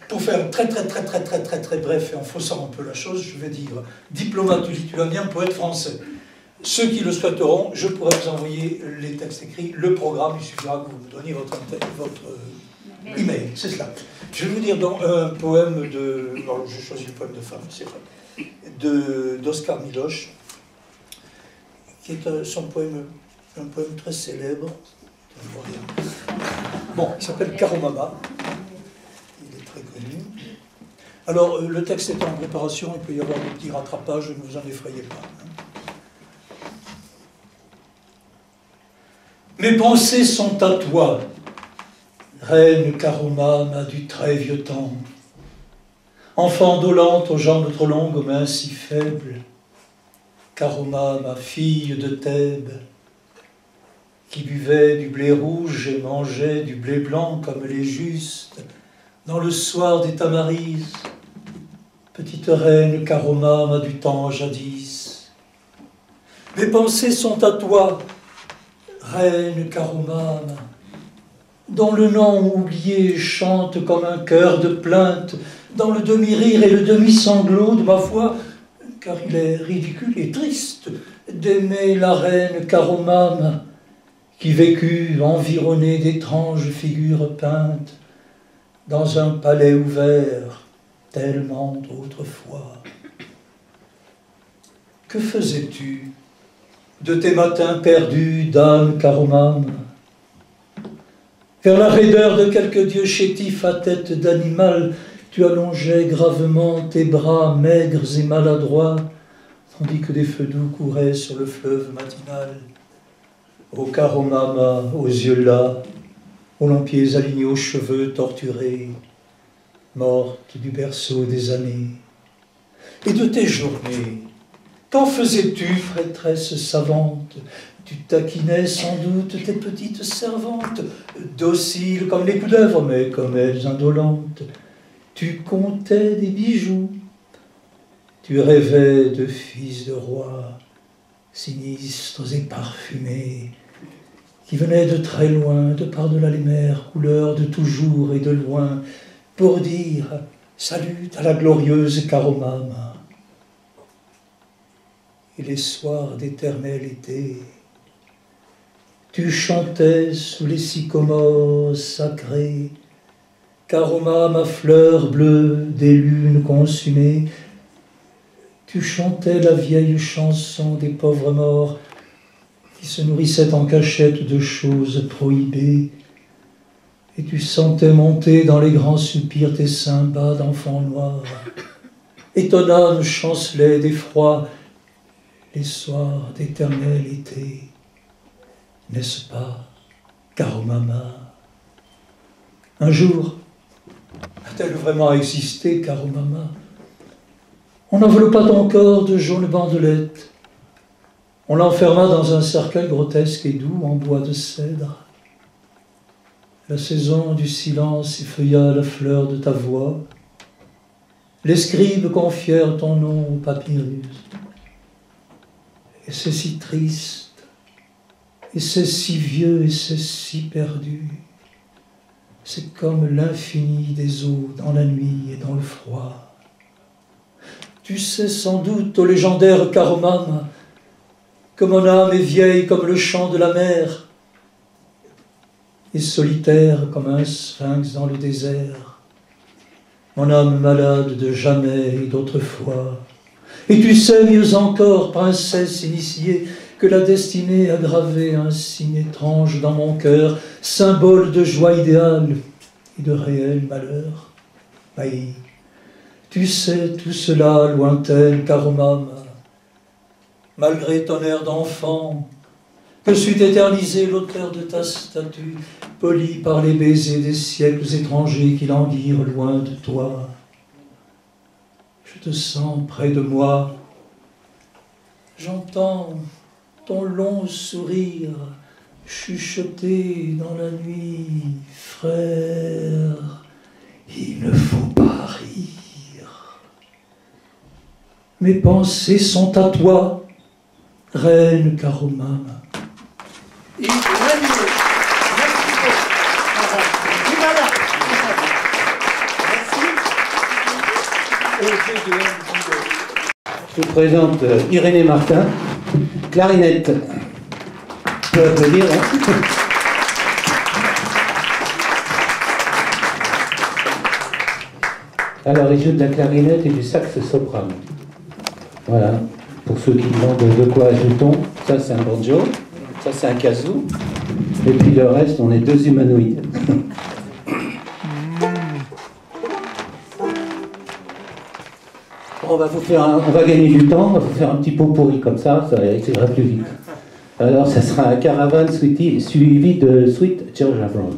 Pour faire très bref et en faussant un peu la chose, je vais dire diplomate lituanien, poète français. Ceux qui le souhaiteront, je pourrai vous envoyer les textes écrits, le programme, il suffira que vous me donniez votre email, c'est cela. Je vais vous dire donc un poème de... Alors, j'ai choisi le poème de femme, c'est vrai. D'Oscar Miloche, qui est son poème, un poème très célèbre. Bon, il s'appelle Caromama. Il est très connu. Alors, le texte est en préparation, il peut y avoir des petits rattrapages, ne vous en effrayez pas. Mes pensées sont à toi, reine Caromama du très vieux temps, enfant dolente aux jambes trop longues, aux mains si faibles, Caromama, fille de Thèbes, qui buvait du blé rouge et mangeait du blé blanc comme les justes, dans le soir des Tamarises, petite reine Caromama du temps jadis. Mes pensées sont à toi, reine Caromam, dont le nom oublié chante comme un chœur de plainte, dans le demi-rire et le demi-sanglot de ma voix, car il est ridicule et triste d'aimer la reine Caromam, qui vécut environnée d'étranges figures peintes, dans un palais ouvert, tellement d'autrefois. Que faisais-tu de tes matins perdus, dame Caromam? Vers la raideur de quelque dieu chétif à tête d'animal, tu allongeais gravement tes bras maigres et maladroits, tandis que des feux doux couraient sur le fleuve matinal. Ô Caromama, aux yeux las, aux longs pieds alignés aux cheveux torturés, morte du berceau des années. Et de tes journées, qu'en faisais-tu, prêtresse savante? Tu taquinais sans doute tes petites servantes, dociles comme les couleuvres, mais comme elles indolentes. Tu comptais des bijoux, tu rêvais de fils de roi, sinistres et parfumés, qui venaient de très loin, de par-delà les mers, couleurs de toujours et de loin, pour dire salut à la glorieuse Caromam. Et les soirs d'éternel été, tu chantais sous les sycomores sacrés, Caromam à fleurs bleues des lunes consumées. Tu chantais la vieille chanson des pauvres morts qui se nourrissaient en cachette de choses prohibées, et tu sentais monter dans les grands soupirs tes seins bas d'enfants noirs. Et ton âme chancelait d'effroi les soirs d'éternel été. N'est-ce pas, Caromama? Un jour, a-t-elle vraiment existé, Caromama? On enveloppa ton corps de jaunes bandelettes. On l'enferma dans un cercueil grotesque et doux en bois de cèdre. La saison du silence effeuilla la fleur de ta voix. Les scribes confièrent ton nom au papyrus. Et c'est si triste, et c'est si vieux, et c'est si perdu. C'est comme l'infini des eaux dans la nuit et dans le froid. Tu sais sans doute, ô légendaire Caromam, que mon âme est vieille comme le chant de la mer, et solitaire comme un sphinx dans le désert. Mon âme malade de jamais et d'autrefois. Et tu sais mieux encore, princesse initiée, que la destinée a gravé un signe étrange dans mon cœur, symbole de joie idéale et de réel malheur. Maï, tu sais tout cela, lointaine Caromam, malgré ton air d'enfant, que sut éterniser l'auteur de ta statue, poli par les baisers des siècles étrangers qui languirent loin de toi. Je te sens près de moi, j'entends ton long sourire chuchoter dans la nuit. Frère, il ne faut pas rire. Mes pensées sont à toi, reine Caromam. Je vous présente Irénée Martin, clarinette. Tu peux applaudir, hein? Alors, il joue de la clarinette et du sax soprano. Voilà. Pour ceux qui demandent de quoi joue-t-on, ça c'est un banjo, ça c'est un kazoo, et puis le reste, on est deux humanoïdes. On va gagner du temps, on va vous faire un petit pot pourri comme ça ira plus vite. Alors, ça sera un Caravan suivi de Sweet Georgia Brown.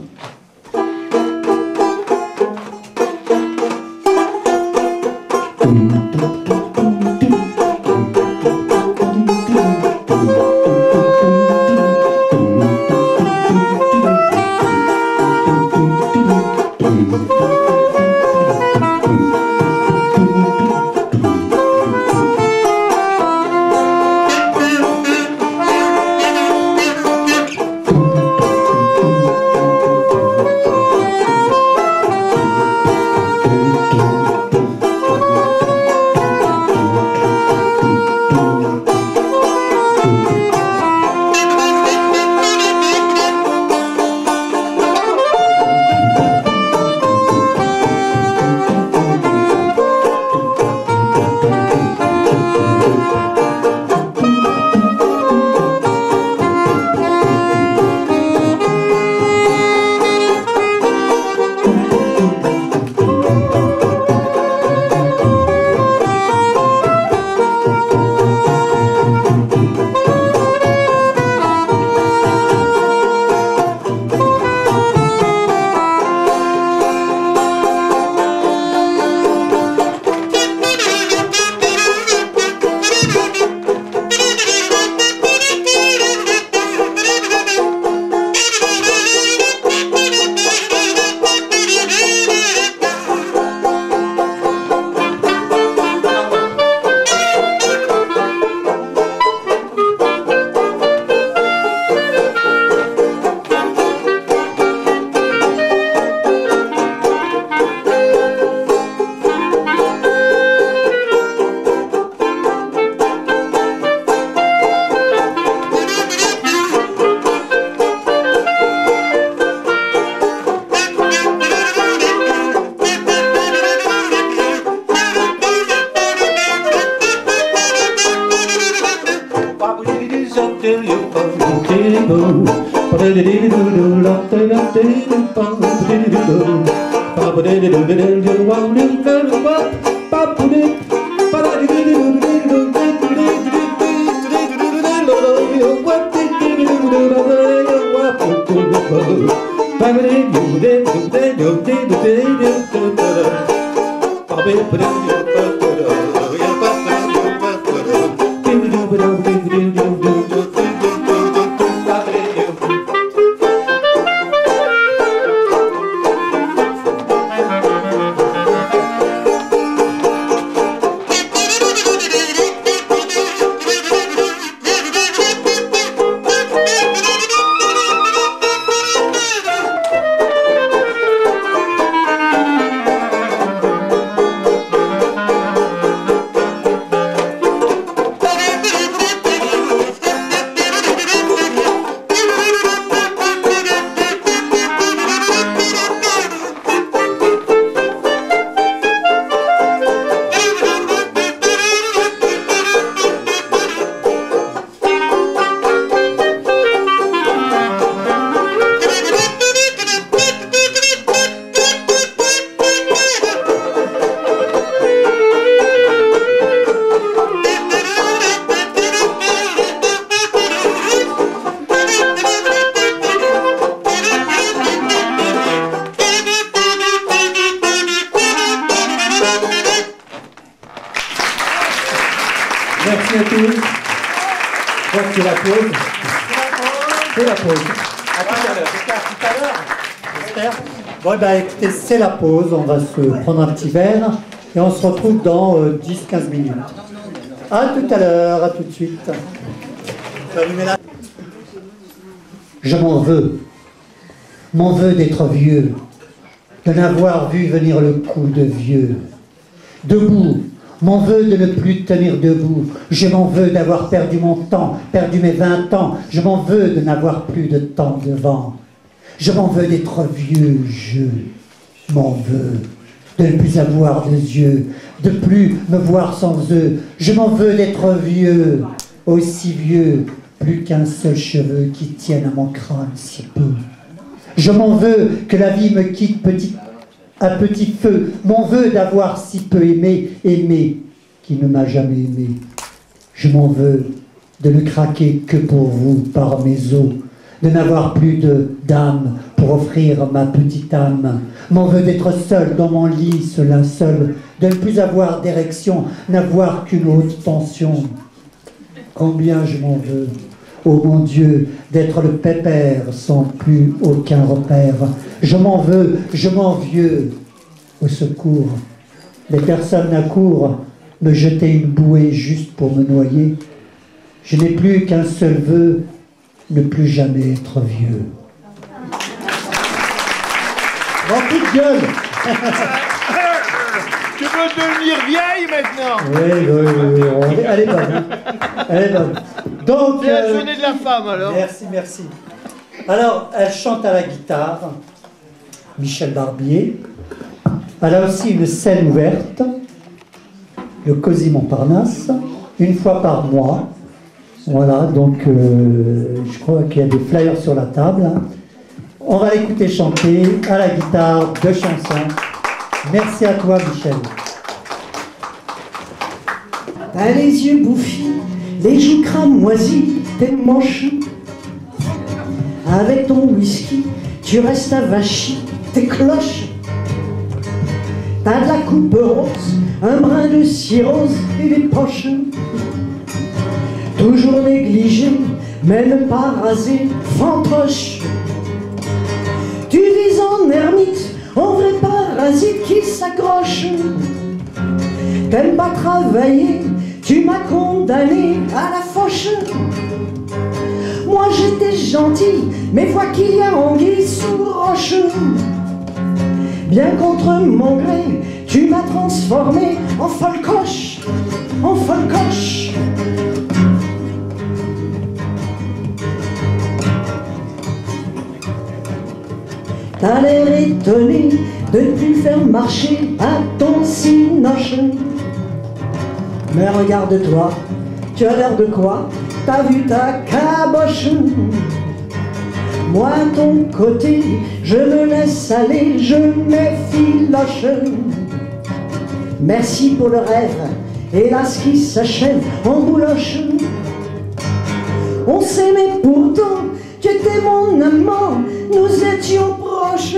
Merci à tous. C'est la pause. C'est la pause. À tout à l'heure. J'espère à tout à l'heure. J'espère. Bon, ben écoutez, c'est la pause. On va se prendre un petit verre et on se retrouve dans 10-15 minutes. À tout à l'heure, à tout de suite. Je m'en veux. M'en veux d'être vieux, de n'avoir vu venir le coup de vieux. Debout, m'en veux de ne plus tenir debout. Je m'en veux d'avoir perdu mon temps, perdu mes 20 ans. Je m'en veux de n'avoir plus de temps devant. Je m'en veux d'être vieux, je m'en veux de ne plus avoir de yeux, de plus me voir sans eux. Je m'en veux d'être vieux, aussi vieux, plus qu'un seul cheveu qui tienne à mon crâne si peu. Je m'en veux que la vie me quitte à petit feu, m'en veux d'avoir si peu aimé, aimé, qui ne m'a jamais aimé. Je m'en veux de ne craquer que pour vous par mes os, de n'avoir plus d'âme pour offrir ma petite âme. M'en veux d'être seul dans mon lit, ce linceul, de ne plus avoir d'érection, n'avoir qu'une haute tension. Combien je m'en veux, ô mon Dieu, d'être le pépère sans plus aucun repère. Je m'en veux, je m'en vieux, au secours. Les personnes n'accourent me jeter une bouée juste pour me noyer. Je n'ai plus qu'un seul vœu, ne plus jamais être vieux. Bon coup de gueule. Tu veux devenir vieille maintenant? Oui. Elle est bonne. Hein. Elle est bonne. Donc, c'est la journée de la femme alors. Merci. Alors, elle chante à la guitare, Michel Barbier. Elle a aussi une scène ouverte, le Cosy Montparnasse, une fois par mois. Voilà, donc je crois qu'il y a des flyers sur la table. Hein. On va l'écouter chanter à la guitare, 2 chansons. Merci à toi, Michel. T'as les yeux bouffis, les joues cramoisies, t'es moche. Avec ton whisky, tu restes avachi, t'es cloche. T'as de la coupe rose, un brin de cirrhose et des poches. Toujours négligé, même pas rasé, fantoche. Tu vis en ermite, en vrai parasite qui s'accroche. T'aimes pas travailler, tu m'as condamné à la fauche. Moi j'étais gentil, mais vois qu'il y a anguille sous roche. Bien contre mon gré, tu m'as transformé en folle coche, en folle coche. T'as l'air étonné de ne plus faire marcher à ton cinoche. Mais regarde-toi, tu as l'air de quoi? t'as vu ta caboche. Moi, à ton côté, je me laisse aller, je m'effiloche. Merci pour le rêve, hélas qui s'achève en bouloche. On s'aimait pourtant, tu étais mon amant, nous étions proches.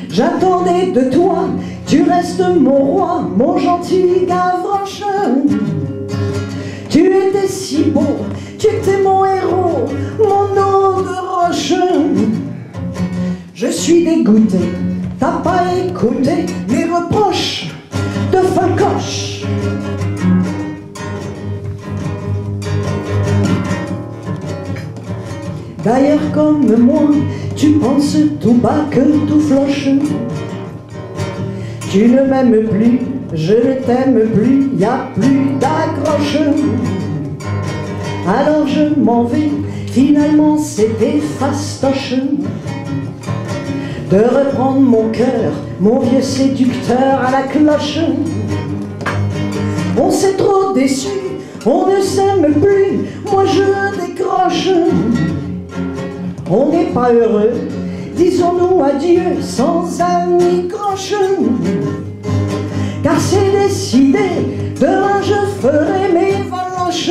J'attendais de toi, tu restes mon roi, mon gentil Gavroche. Tu étais si beau, tu étais mon héros, mon eau de roche. Je suis dégoûté, t'as pas écouté mes reproches de fancoche. D'ailleurs comme moi, tu penses tout bas que tout floche. Tu ne m'aimes plus, je ne t'aime plus, y a plus d'accroche. Alors je m'en vais, finalement c'était fastoche de reprendre mon cœur, mon vieux séducteur à la cloche. On s'est trop déçus, on ne s'aime plus, moi je décroche. On n'est pas heureux, disons-nous adieu sans amis croche. Car c'est décidé, demain je ferai mes valoches.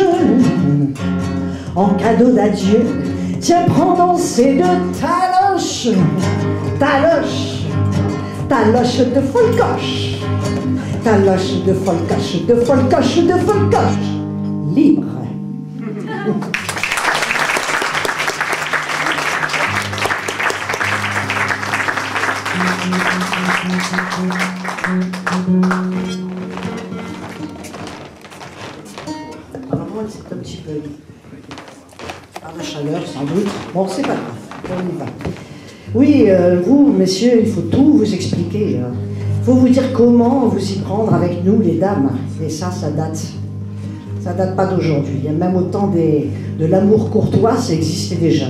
En cadeau d'adieu, tiens prends dans ces deux taloches. Taloche, taloche de folcoche. Taloche de folcoche, de folcoche, de folcoche. Libre. Alors moi c'est un petit peu par la chaleur sans doute. Bon c'est pas grave, on y va. Oui, vous messieurs, il faut tout vous expliquer. Il faut vous dire comment vous y prendre avec nous les dames. Et ça date. Ça date pas d'aujourd'hui. Même au temps de l'amour courtois, ça existait déjà.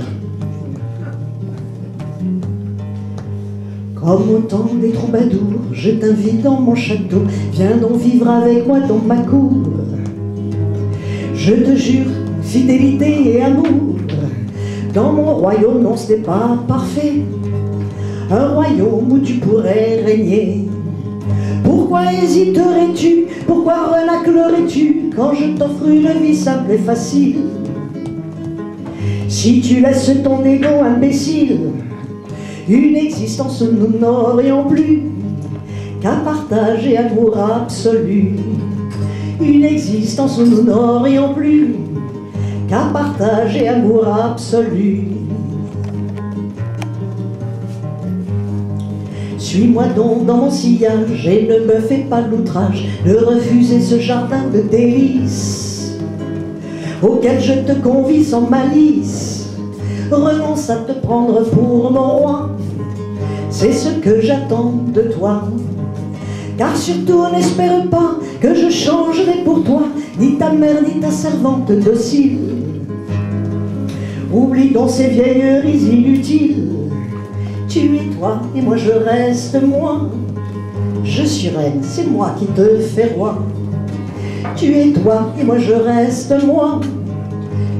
Comme au temps des troubadours, je t'invite dans mon château, viens donc vivre avec moi dans ma cour. Je te jure, fidélité et amour, dans mon royaume, non ce n'est pas parfait, un royaume où tu pourrais régner. Pourquoi hésiterais-tu, pourquoi renaclerais-tu, quand je t'offre une vie simple et facile? Si tu laisses ton égo imbécile, une existence nous n'aurions plus qu'à partager amour absolu. Une existence nous n'aurions plus qu'à partager amour absolu. Suis-moi donc dans mon sillage et ne me fais pas l'outrage de refuser ce jardin de délices auquel je te convie sans malice. Renonce à te prendre pour mon roi, c'est ce que j'attends de toi. Car surtout n'espère pas que je changerai pour toi, ni ta mère ni ta servante docile. Oublie donc ces vieilleries inutiles. Tu es toi et moi je reste moi. Je suis reine, c'est moi qui te fais roi. Tu es toi et moi je reste moi.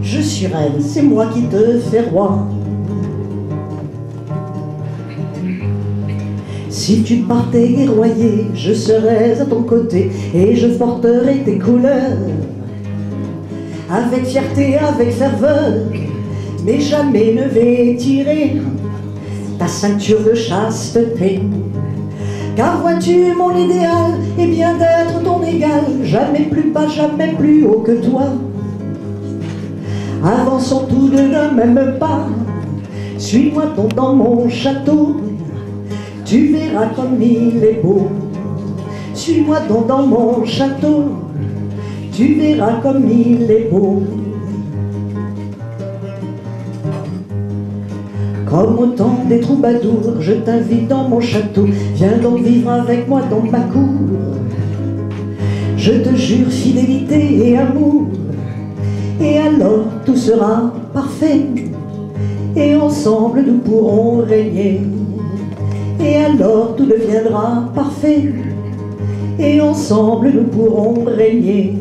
Je suis reine, c'est moi qui te fais roi. Si tu partais guerroyer, je serais à ton côté et je porterai tes couleurs avec fierté, avec ferveur, mais jamais ne vais tirer ta ceinture de chasteté. Car vois-tu, mon idéal est bien d'être ton égal, jamais plus bas, jamais plus haut que toi. Avançons tous deux d'un même pas, suis-moi donc dans mon château, tu verras comme il est beau. Suis-moi donc dans mon château, tu verras comme il est beau. Comme au temps des troubadours, je t'invite dans mon château, viens donc vivre avec moi dans ma cour. Je te jure fidélité et amour, et alors tout sera parfait, et ensemble nous pourrons régner. Et alors tout deviendra parfait, et ensemble nous pourrons régner.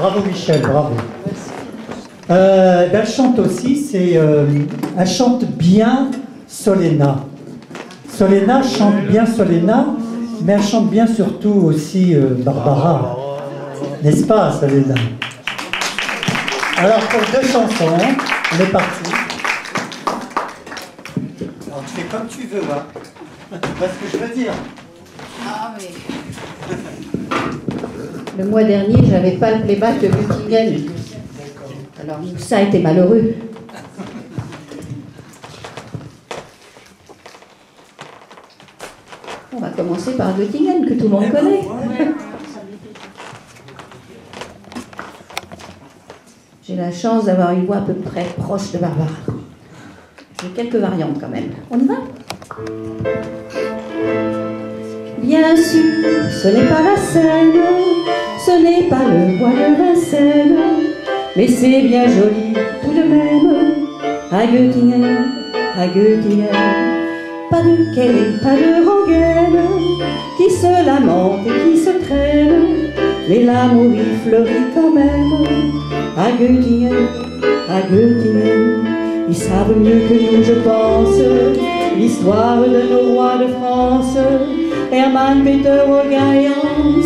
Bravo Michel, bravo. Elle chante aussi, elle chante bien Solena. Solena chante bien Solena, mais elle chante bien surtout aussi Barbara. N'est-ce pas, Solena? Alors pour 2 chansons, on est parti. Alors tu fais comme tu veux, hein. Tu vois ce que je veux dire? Ah oui. Le mois dernier, j'avais pas le playback de Göttingen. Alors ça a été malheureux. On va commencer par Göttingen, que tout le monde connaît. J'ai la chance d'avoir une voix à peu près proche de Barbara. J'ai quelques variantes quand même. On y va? Bien sûr, ce n'est pas la Seine, ce n'est pas le bois de Vincennes, mais c'est bien joli tout de même. À Göttingen, à Göttingen, pas de quai, pas de rengaine, qui se lamente et qui se traîne, mais l'amour y fleurit quand même. À Göttingen, ils savent mieux que nous, je pense, l'histoire de nos rois de France, Hermann, Peter, Olga et Hans.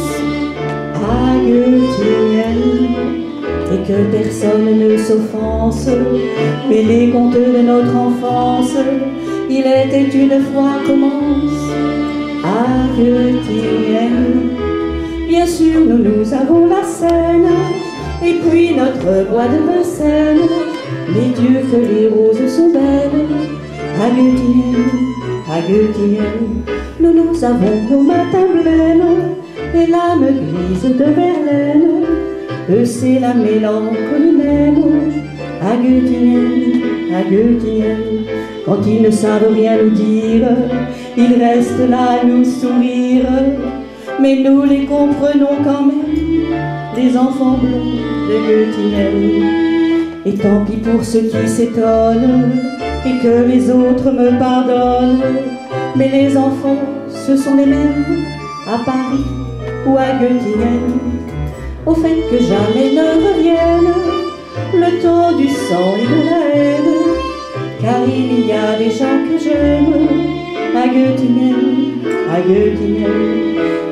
À Göttingen, et que personne ne s'offense, mais les contes de notre enfance, il était une fois commence. À Göttingen, bien sûr nous avons la Seine, et puis notre bois de Vincennes, les dieux que les roses sont belles. À Göttingen, nous avons nos matins blêmes, et l'âme grise de Verlaine, c'est la mélancolie même. À Göttingen, quand ils ne savent rien nous dire, ils restent là à nous sourire, mais nous les comprenons quand même, les enfants bleus de Göttingen. Et tant pis pour ceux qui s'étonnent et que les autres me pardonnent, mais les enfants, ce sont les mêmes à Paris ou à Göttingen. Au fait que jamais ne revienne le temps du sang et de la haine, car il y a des gens que j'aime à Göttingen.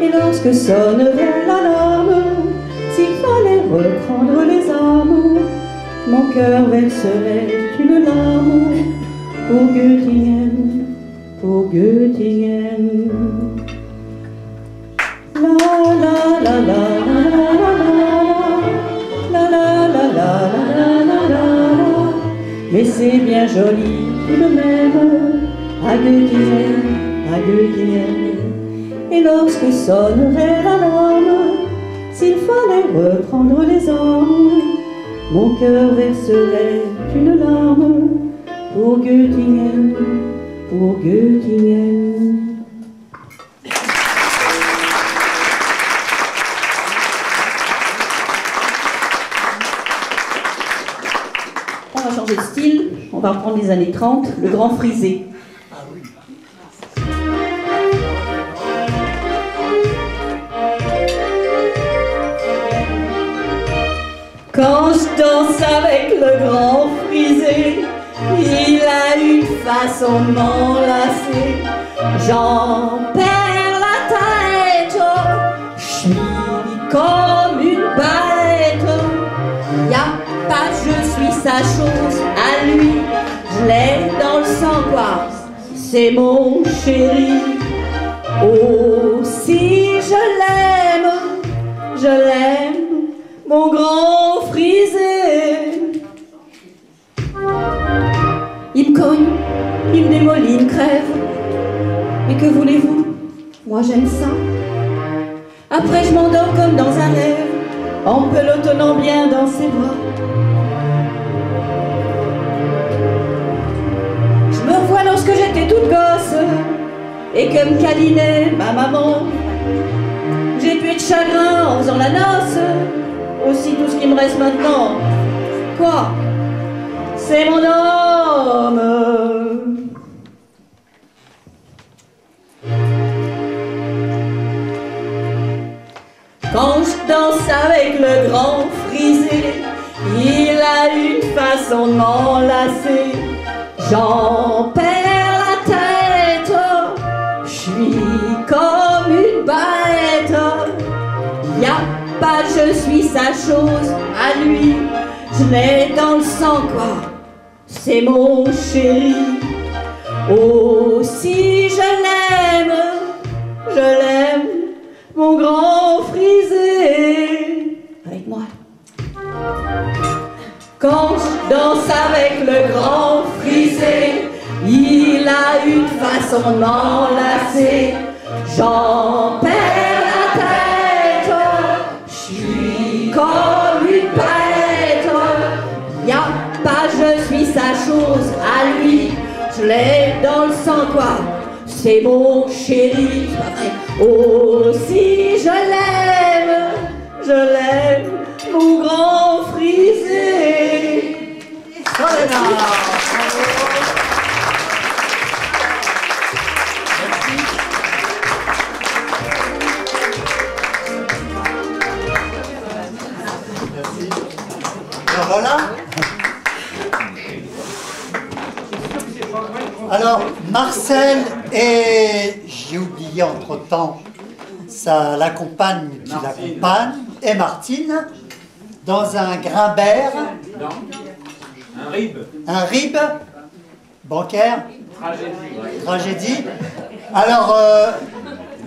Et lorsque sonnerait l'alarme, s'il fallait reprendre les armes, mon cœur verserait une larme pour Göttingen, pour Göttingen. La la la la la la la la la la. Mais c'est bien joli tout de même à Göttingen. Et lorsque sonnerait l'alarme, s'il fallait reprendre les armes, mon cœur verserait une larme pour Göttingen, pour Göttingen. On va changer de style, on va reprendre les années 30, le grand frisé. Quand je danse avec le grand frisé, il a une façon de m'enlacer. J'en perds la tête, je suis comme une bête. Y'a pas je suis sa chose à lui, je l'ai dans le sang quoi, c'est mon chéri. Oh si je l'aime, mon grand frisé. Il me cogne, il me démolit, il me crève. Mais que voulez-vous? Moi j'aime ça. Après je m'endors comme dans un rêve, en pelotonnant bien dans ses bras. Je me revois lorsque j'étais toute gosse et que me câlinait ma maman. J'ai tué de chagrin en faisant la noce. Aussi tout ce qui me reste maintenant, quoi? C'est mon homme. Quand je danse avec le grand frisé, Il a une façon de m'enlacer. J'en perds la tête. Je suis comme une bête. Y a pas je suis sa chose à lui. Je l'ai dans le sang quoi. C'est mon chéri. Oh si je l'aime, mon grand frisé. Avec moi. Quand je danse avec le grand frisé, il a une façon de m'enlacer. J'en perds la tête, je suis comme une bête. Y'a pas je suis sa chose à lui, je l'ai dans le sang quoi. C'est mon chéri, c'est pas vrai. Oh si je l'aime, mon grand frisé. Oh là là. Alors voilà. Alors, Marcel et, j'ai oublié entre-temps, la compagne qui l'accompagne, et Martine, dans un Grimbert. Non. Un rib. Un rib bancaire. Tragédie. Tragédie. Alors,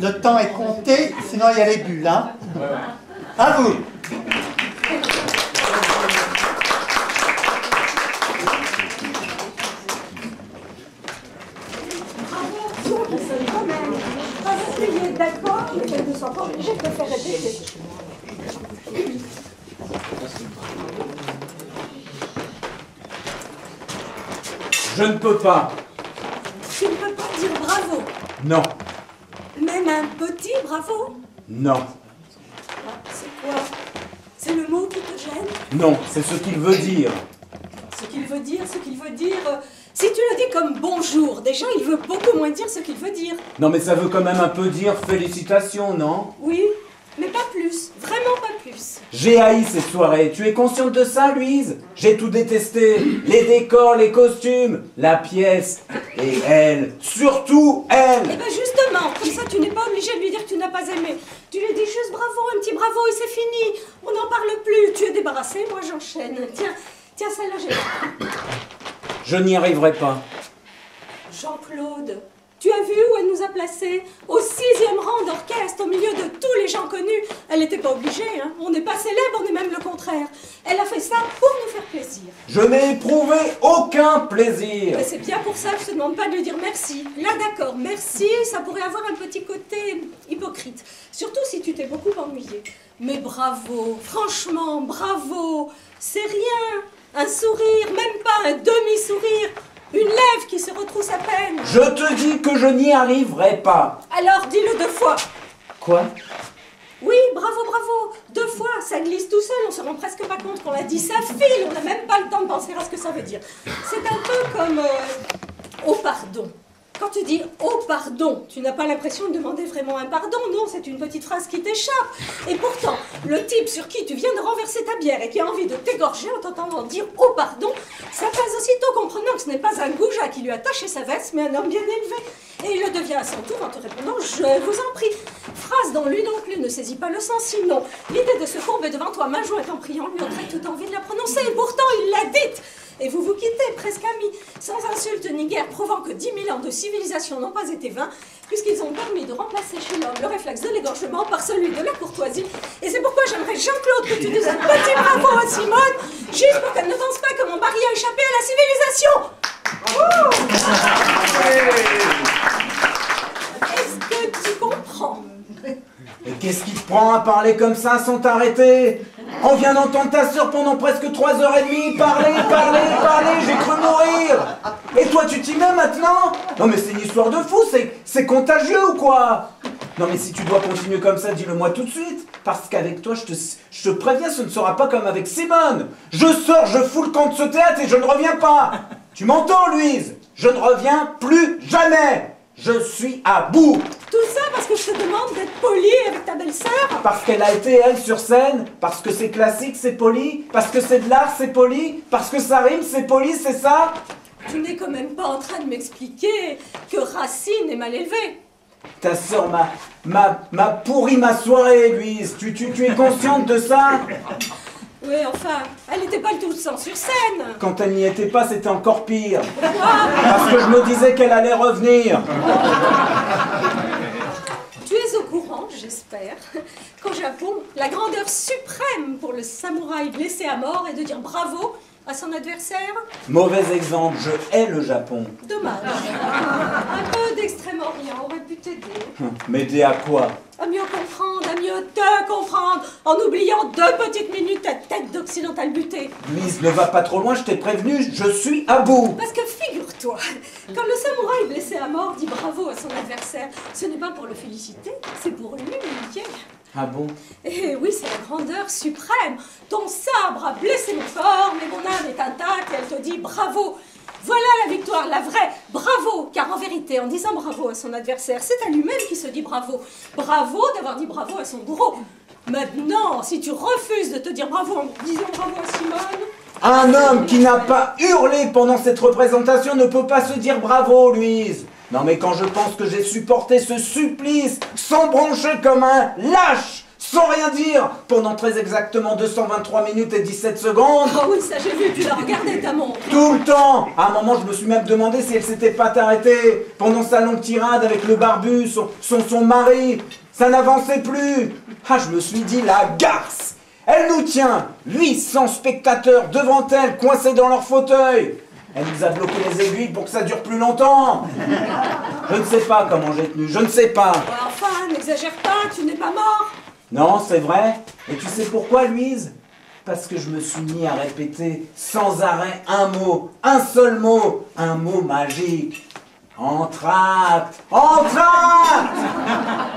le temps est compté, sinon il y a les bulles. Hein. Ouais. À vous. D'accord, mais qu'elle ne soit pas obligée de te faire répéter. Je ne peux pas. Tu ne peux pas dire bravo. Non. Même un petit bravo. Non. C'est quoi? C'est le mot qui te gêne? Non, c'est ce qu'il veut dire. Ce qu'il veut dire. Si tu le dis comme bonjour, déjà il veut beaucoup moins dire ce qu'il veut dire. Non mais ça veut quand même un peu dire félicitations, non? Oui, mais pas plus. Vraiment pas plus. J'ai haï ces soirées. Tu es consciente de ça, Louise? J'ai tout détesté. Les décors, les costumes, la pièce. Et elle. Surtout elle. Eh ben justement, comme ça tu n'es pas obligé de lui dire que tu n'as pas aimé. Tu lui dis juste bravo, un petit bravo et c'est fini. On n'en parle plus. Tu es débarrassé, moi j'enchaîne. Tiens, celle-là j'ai. Je n'y arriverai pas. Jean-Claude, tu as vu où elle nous a placés? Au 6e rang d'orchestre, au milieu de tous les gens connus. Elle n'était pas obligée, hein. On n'est pas célèbre, on est même le contraire. Elle a fait ça pour nous faire plaisir. Je n'ai éprouvé aucun plaisir. Mais c'est bien pour ça que je te demande pas de lui dire merci. Là d'accord, merci, ça pourrait avoir un petit côté hypocrite. Surtout si tu t'es beaucoup ennuyé. Mais bravo, franchement, bravo. C'est rien. Un sourire, même pas un demi-sourire. Une lèvre qui se retrousse à peine. Je te dis que je n'y arriverai pas. Alors dis-le 2 fois. Quoi? Oui, bravo, bravo. 2 fois, ça glisse tout seul, on se rend presque pas compte qu'on l'a dit. Ça file, on n'a même pas le temps de penser à ce que ça veut dire. C'est un peu comme oh pardon. Quand tu dis « oh pardon », tu n'as pas l'impression de demander vraiment un pardon, non, c'est une petite phrase qui t'échappe. Et pourtant, le type sur qui tu viens de renverser ta bière et qui a envie de t'égorger en t'entendant dire « oh pardon », ça passe aussitôt comprenant que ce n'est pas un goujat qui lui a taché sa veste, mais un homme bien élevé. Et il le devient à son tour en te répondant « je vous en prie ». Phrase dont l'une non plus ne saisit pas le sens, sinon l'idée de se courber devant toi, main jointe en priant, lui ôterait toute envie de la prononcer. Et pourtant, il l'a dite. Et vous vous quittez, presque amis, sans insulte ni guerre, prouvant que 10 000 ans de civilisation n'ont pas été vains, puisqu'ils ont permis de remplacer chez l'homme le réflexe de l'égorgement par celui de la courtoisie. Et c'est pourquoi j'aimerais, Jean-Claude, que tu dises un petit bravo à Simone, juste pour qu'elle ne pense pas que mon mari a échappé à la civilisation. Est-ce que tu comprends? Et qu'est-ce qui te prend à parler comme ça sans t'arrêter? On vient d'entendre ta sœur pendant presque 3h30 parler, j'ai cru mourir. Et toi tu t'y mets maintenant? Non mais c'est une histoire de fou, c'est contagieux ou quoi? Non mais si tu dois continuer comme ça, dis-le-moi tout de suite. Parce qu'avec toi, je te préviens, ce ne sera pas comme avec Simone. Je sors, je fous le camp de ce théâtre et je ne reviens pas. Tu m'entends, Louise? Je ne reviens plus jamais. Je suis à bout. Tout ça parce que je te demande d'être poli avec ta belle-sœur? Parce qu'elle a été, elle, sur scène. Parce que c'est classique, c'est poli. Parce que c'est de l'art, c'est poli. Parce que ça rime, c'est poli, c'est ça? Tu n'es quand même pas en train de m'expliquer que Racine est mal élevé. Ta sœur m'a pourri ma soirée, Louise. Tu es consciente de ça? Oui, enfin, elle n'était pas le tout le sang sur scène. Quand elle n'y était pas, c'était encore pire. Pourquoi? Parce que je me disais qu'elle allait revenir. Tu es au courant, j'espère, qu'au Japon, la grandeur suprême pour le samouraï blessé à mort est de dire bravo à son adversaire? Mauvais exemple, je hais le Japon. Dommage. Un peu d'Extrême-Orient aurait pu t'aider. M'aider à quoi? À mieux comprendre, à mieux te comprendre, en oubliant 2 petites minutes ta tête d'occidental buté. Louise, ne va pas trop loin, je t'ai prévenu, je suis à bout. Parce que figure-toi, quand le samouraï blessé à mort dit bravo à son adversaire, ce n'est pas pour le féliciter, c'est pour l'humilier. Ah bon? Eh oui, c'est la grandeur suprême. Ton sabre a blessé mon corps, mais mon âme est intacte et elle te dit bravo. Voilà la victoire, la vraie. Bravo, car en vérité, en disant bravo à son adversaire, c'est à lui-même qui se dit bravo. Bravo d'avoir dit bravo à son bourreau. Maintenant, si tu refuses de te dire bravo en disant bravo à Simone... Un homme qui n'a pas hurlé pendant cette représentation ne peut pas se dire bravo, Louise. Non mais quand je pense que j'ai supporté ce supplice, sans broncher comme un lâche, sans rien dire, pendant très exactement 223 minutes et 17 secondes. Ah oui, ça j'ai vu, tu l'as regardé ta montre. Tout le temps. À un moment, je me suis même demandé si elle s'était pas arrêtée pendant sa longue tirade avec le barbu, son mari. Ça n'avançait plus. Ah, je me suis dit, la garce. Elle nous tient, 800 spectateurs devant elle, coincés dans leur fauteuil. Elle nous a bloqué les aiguilles pour que ça dure plus longtemps. Je ne sais pas comment j'ai tenu, je ne sais pas. Ouais, enfin, n'exagère pas, tu n'es pas mort. Non, c'est vrai. Et tu sais pourquoi, Louise? Parce que je me suis mis à répéter sans arrêt un mot, un seul mot, un mot magique. Entr'acte! Entr'acte!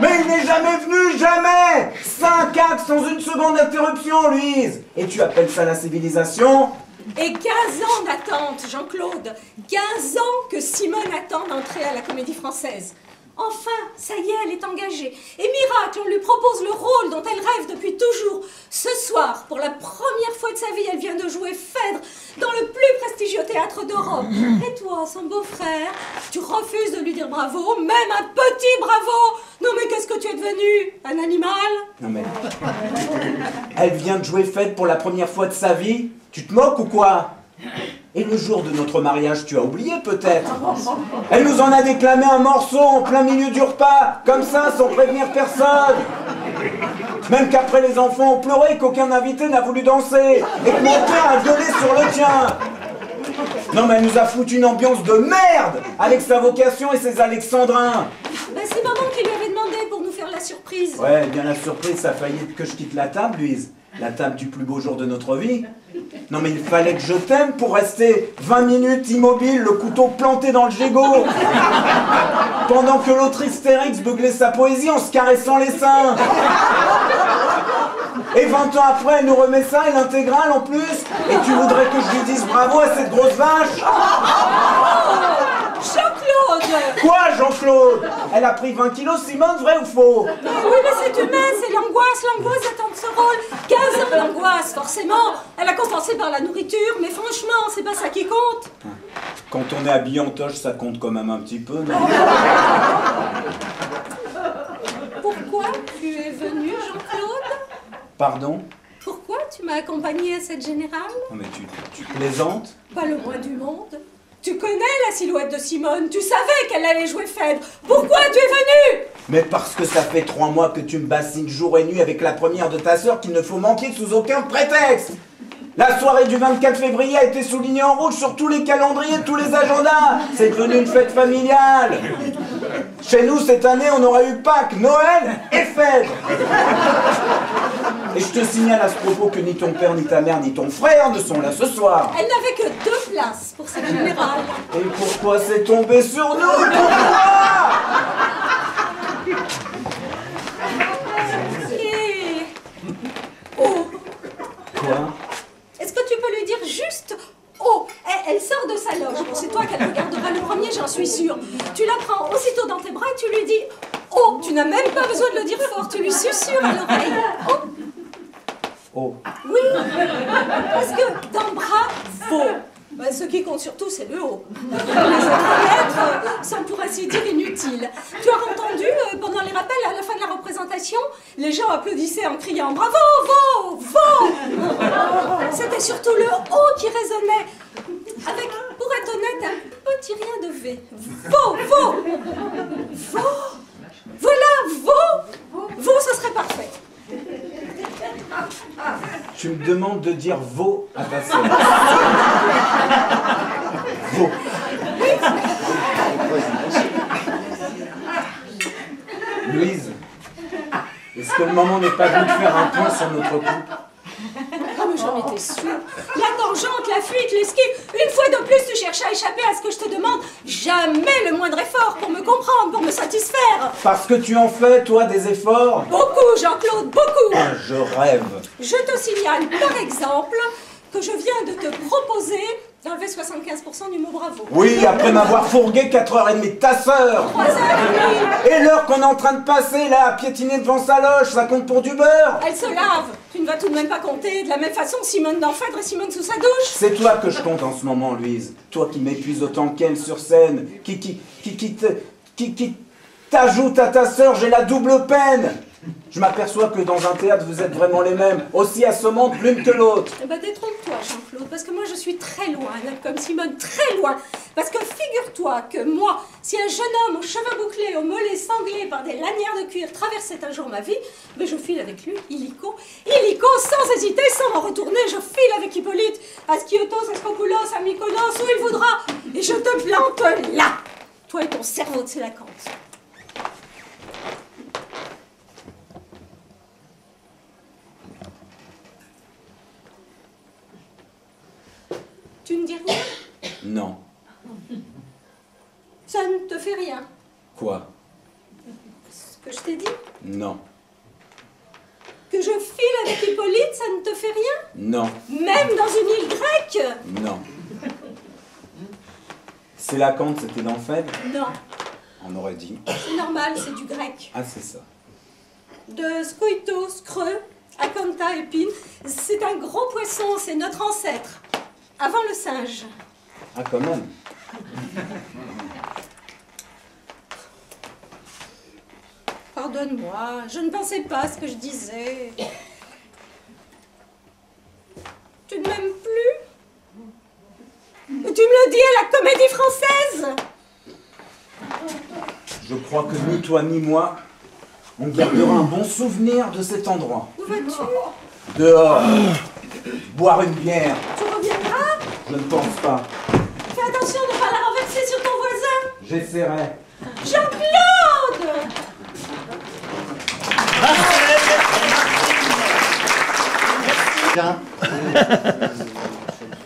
Mais il n'est jamais venu, jamais! 5 actes sans une seconde d'interruption, Louise! Et tu appelles ça la civilisation? Et 15 ans d'attente, Jean-Claude. 15 ans que Simone attend d'entrer à la Comédie Française. Enfin, ça y est, elle est engagée. Et miracle, on lui propose le rôle dont elle rêve depuis toujours. Ce soir, pour la première fois de sa vie, elle vient de jouer Phèdre dans le plus prestigieux théâtre d'Europe. Et toi, son beau-frère, tu refuses de lui dire bravo, même un petit bravo. Non mais qu'est-ce que tu es devenu? Un animal? Non mais... Elle vient de jouer Phèdre pour la première fois de sa vie? Tu te moques ou quoi? Et le jour de notre mariage, tu as oublié peut-être? Elle nous en a déclamé un morceau en plein milieu du repas, comme ça, sans prévenir personne. Même qu'après les enfants ont pleuré, qu'aucun invité n'a voulu danser, et que mon père a gueulé sur le tien. Non mais elle nous a foutu une ambiance de merde, avec sa vocation et ses alexandrins. Ben, c'est maman qui lui avait demandé pour nous faire la surprise. Ouais, bien la surprise, ça a failli que je quitte la table, Louise. La table du plus beau jour de notre vie. Non mais il fallait que je t'aime pour rester 20 minutes immobile, le couteau planté dans le gigot. Pendant que l'autre hystérique beuglait sa poésie en se caressant les seins. Et 20 ans après, elle nous remet ça et l'intégrale en plus. Et tu voudrais que je lui dise bravo à cette grosse vache? Jean-Claude! Quoi, Jean-Claude? Elle a pris 20 kilos, Simone, vrai ou faux? Oui, mais c'est humain, c'est l'angoisse attend de ce rôle. 15 ans d'angoisse, forcément. Elle a compensé par la nourriture, mais franchement, c'est pas ça qui compte. Quand on est habillé en toche, ça compte quand même un petit peu, non? Pourquoi tu es venu, Jean-Claude? Pardon? Pourquoi tu m'as accompagné à cette générale? Non mais tu plaisantes? Pas le moins du monde. Tu connais la silhouette de Simone, tu savais qu'elle allait jouer Phèdre. Pourquoi tu es venu? Mais parce que ça fait 3 mois que tu me bassines jour et nuit avec la première de ta sœur qu'il ne faut manquer sous aucun prétexte. La soirée du 24 février a été soulignée en rouge sur tous les calendriers, tous les agendas. C'est devenu une fête familiale. Chez nous, cette année, on aurait eu Pâques, Noël et Phèdre. Et je te signale à ce propos que ni ton père, ni ta mère, ni ton frère ne sont là ce soir. Elle n'avait que 2 places pour cette générale. Et pourquoi c'est tombé sur nous? Pourquoi? Et... Oh! Quoi? Est-ce que tu peux lui dire juste oh? Elle sort de sa loge. Bon, c'est toi qu'elle regardera le premier, j'en suis sûre. Tu la prends aussitôt dans tes bras et tu lui dis oh! Oh, tu n'as même pas besoin de le dire fort, tu lui susurres à l'oreille. Oh. Oh. Oui, parce que dans bravo, ben, ce qui compte surtout, c'est le haut. Les autres lettres sont pour ainsi dire inutiles. Tu as entendu, pendant les rappels, à la fin de la représentation, les gens applaudissaient en criant « Bravo, vo, vo !» C'était surtout le haut qui résonnait, avec, pour être honnête, un petit rien de V. Vo, vo, vo. Voilà, vo, vo, ce serait parfait. Tu me demandes de dire veau à ta sœur. Veau. Louise, est-ce que le moment n'est pas venu de faire un point sur notre couple? Oh, mais j'en étais sûre. La tangente, la fuite, l'esquive. Une fois de plus, tu cherches à échapper à ce que je te demande. Jamais le moindre effort pour me comprendre, pour me satisfaire. Parce que tu en fais, toi, des efforts? Beaucoup, Jean-Claude, beaucoup. Ah, je rêve. Je te signale, par exemple, que je viens de te proposer d'enlever 75% du mot bravo. Oui, après m'avoir fourgué 4h30 de ta sœur. 3h30. Et l'heure qu'on est en train de passer, là, à piétiner devant sa loge, ça compte pour du beurre. Elle se lave. Tu ne vas tout de même pas compter. De la même façon, Simone d'Enfèdre et Simone sous sa douche. C'est toi que je compte en ce moment, Louise. Toi qui m'épuises autant qu'elle sur scène. Qui t'ajoute à ta sœur, j'ai la double peine. Je m'aperçois que dans un théâtre, vous êtes vraiment les mêmes, aussi assommantes l'une que l'autre. Eh ben, détrompe-toi, Jean-Claude, parce que moi, je suis très loin, comme Simone, très loin. Parce que figure-toi que moi, si un jeune homme aux cheveux bouclés, aux mollets sanglés par des lanières de cuir traversait un jour ma vie, mais je file avec lui, illico, sans hésiter, sans m'en retourner, je file avec Hippolyte, à Skiotos, à Skopoulos, à Mykonos, où il voudra, et je te plante là. Toi et ton cerveau de Sélacanthe. Tu ne dis rien? Non. Ça ne te fait rien? Quoi? Ce que je t'ai dit? Non. Que je file avec Hippolyte, ça ne te fait rien? Non. Même dans une île grecque? Non. Sélacanthe, c'était d'Enfèdre? Non. On aurait dit. C'est normal, c'est du grec. Ah, c'est ça. De skoitos, creux, akanta, épine. C'est un gros poisson, c'est notre ancêtre. Avant le singe. Ah, quand même. Pardonne-moi, je ne pensais pas à ce que je disais. Tu ne m'aimes plus? Tu me le dis à la Comédie Française? Je crois que ni toi ni moi, on gardera un bon souvenir de cet endroit. Où vas-tu? Dehors. Boire une bière. Tu reviendras? Je ne pense pas. Fais attention de ne pas la renverser sur ton voisin. J'essaierai. Jean-Claude! Bien.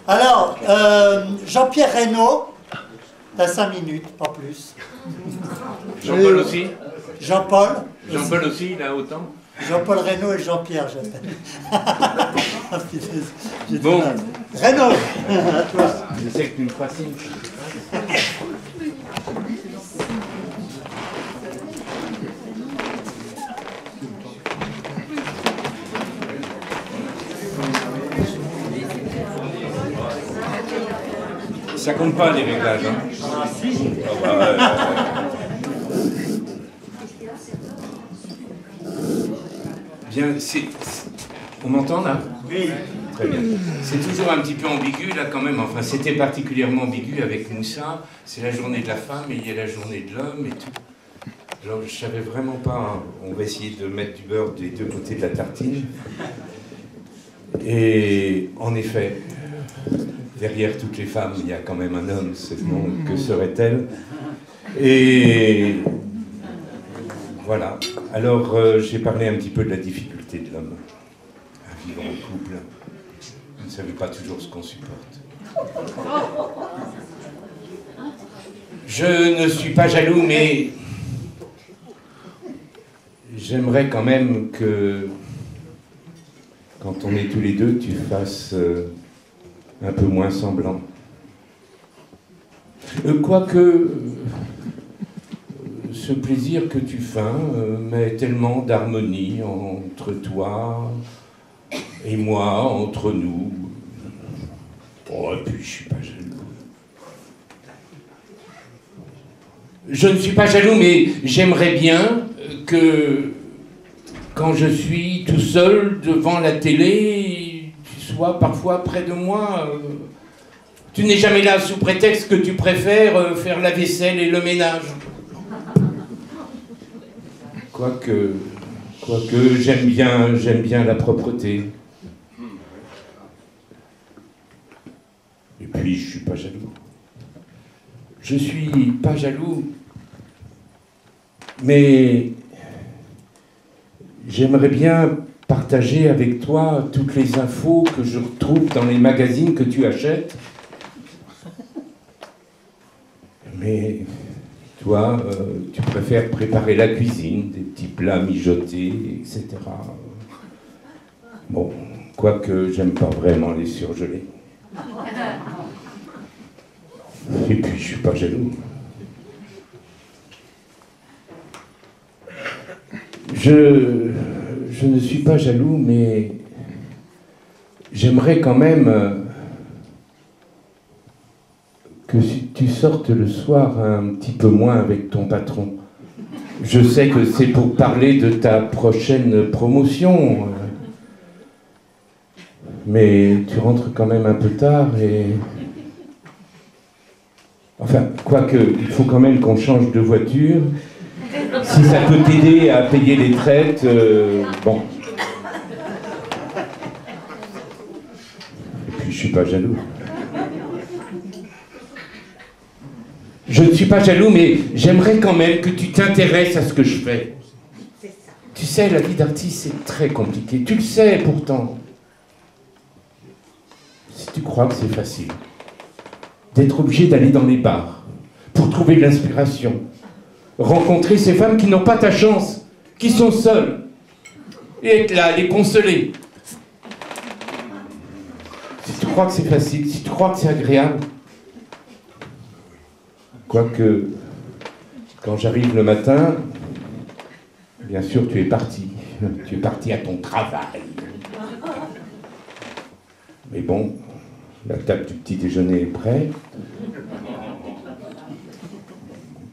Alors, Jean-Pierre Reynaud, t'as 5 minutes, pas plus. Jean-Paul aussi? Jean-Paul. Jean-Paul aussi, il a autant? Jean-Paul Reynaud et Jean-Pierre, j'appelle. Bon. Reynaud, à toi. Je sais que tu me fascines. Ça compte pas les réglages, hein. Ah, si. Bien, on m'entend là? Oui. Très bien. C'est toujours un petit peu ambigu là quand même, enfin c'était particulièrement ambigu avec Moussa. C'est la journée de la femme et il y a la journée de l'homme et tout. Alors je savais vraiment pas, hein. On va essayer de mettre du beurre des deux côtés de la tartine. Et en effet, derrière toutes les femmes, il y a quand même un homme, sinon que serait-elle? Et voilà. Alors j'ai parlé un petit peu de la difficulté de l'homme à vivre en couple. Vous ne savez pas toujours ce qu'on supporte. Je ne suis pas jaloux, mais j'aimerais quand même que, quand on est tous les deux, tu fasses un peu moins semblant. Quoique, ce plaisir que tu feins met tellement d'harmonie entre toi et moi, entre nous. Oh, et puis je suis pas jaloux. Je ne suis pas jaloux, mais j'aimerais bien que, quand je suis tout seul devant la télé, tu sois parfois près de moi. Tu n'es jamais là sous prétexte que tu préfères faire la vaisselle et le ménage. Quoique j'aime bien la propreté. Et puis je suis pas jaloux. Je suis pas jaloux, mais j'aimerais bien partager avec toi toutes les infos que je retrouve dans les magazines que tu achètes. Mais toi, tu préfères préparer la cuisine, des petits plats mijotés, etc. Bon, quoique j'aime pas vraiment les surgelés. Et puis je suis pas jaloux. Je ne suis pas jaloux, mais j'aimerais quand même que tu sortes le soir un petit peu moins avec ton patron. Je sais que c'est pour parler de ta prochaine promotion, mais tu rentres quand même un peu tard et... Enfin, quoique, il faut quand même qu'on change de voiture. Si ça peut t'aider à payer les traites, bon. Et puis je suis pas jaloux. Je ne suis pas jaloux, mais j'aimerais quand même que tu t'intéresses à ce que je fais. Tu sais, la vie d'artiste, c'est très compliqué. Tu le sais, pourtant. Si tu crois que c'est facile d'être obligé d'aller dans les bars pour trouver de l'inspiration, rencontrer ces femmes qui n'ont pas ta chance, qui sont seules, et être là, les consoler. Si tu crois que c'est facile, si tu crois que c'est agréable, quoique, quand j'arrive le matin, bien sûr, tu es parti. Tu es parti à ton travail. Mais bon, la table du petit déjeuner est prête.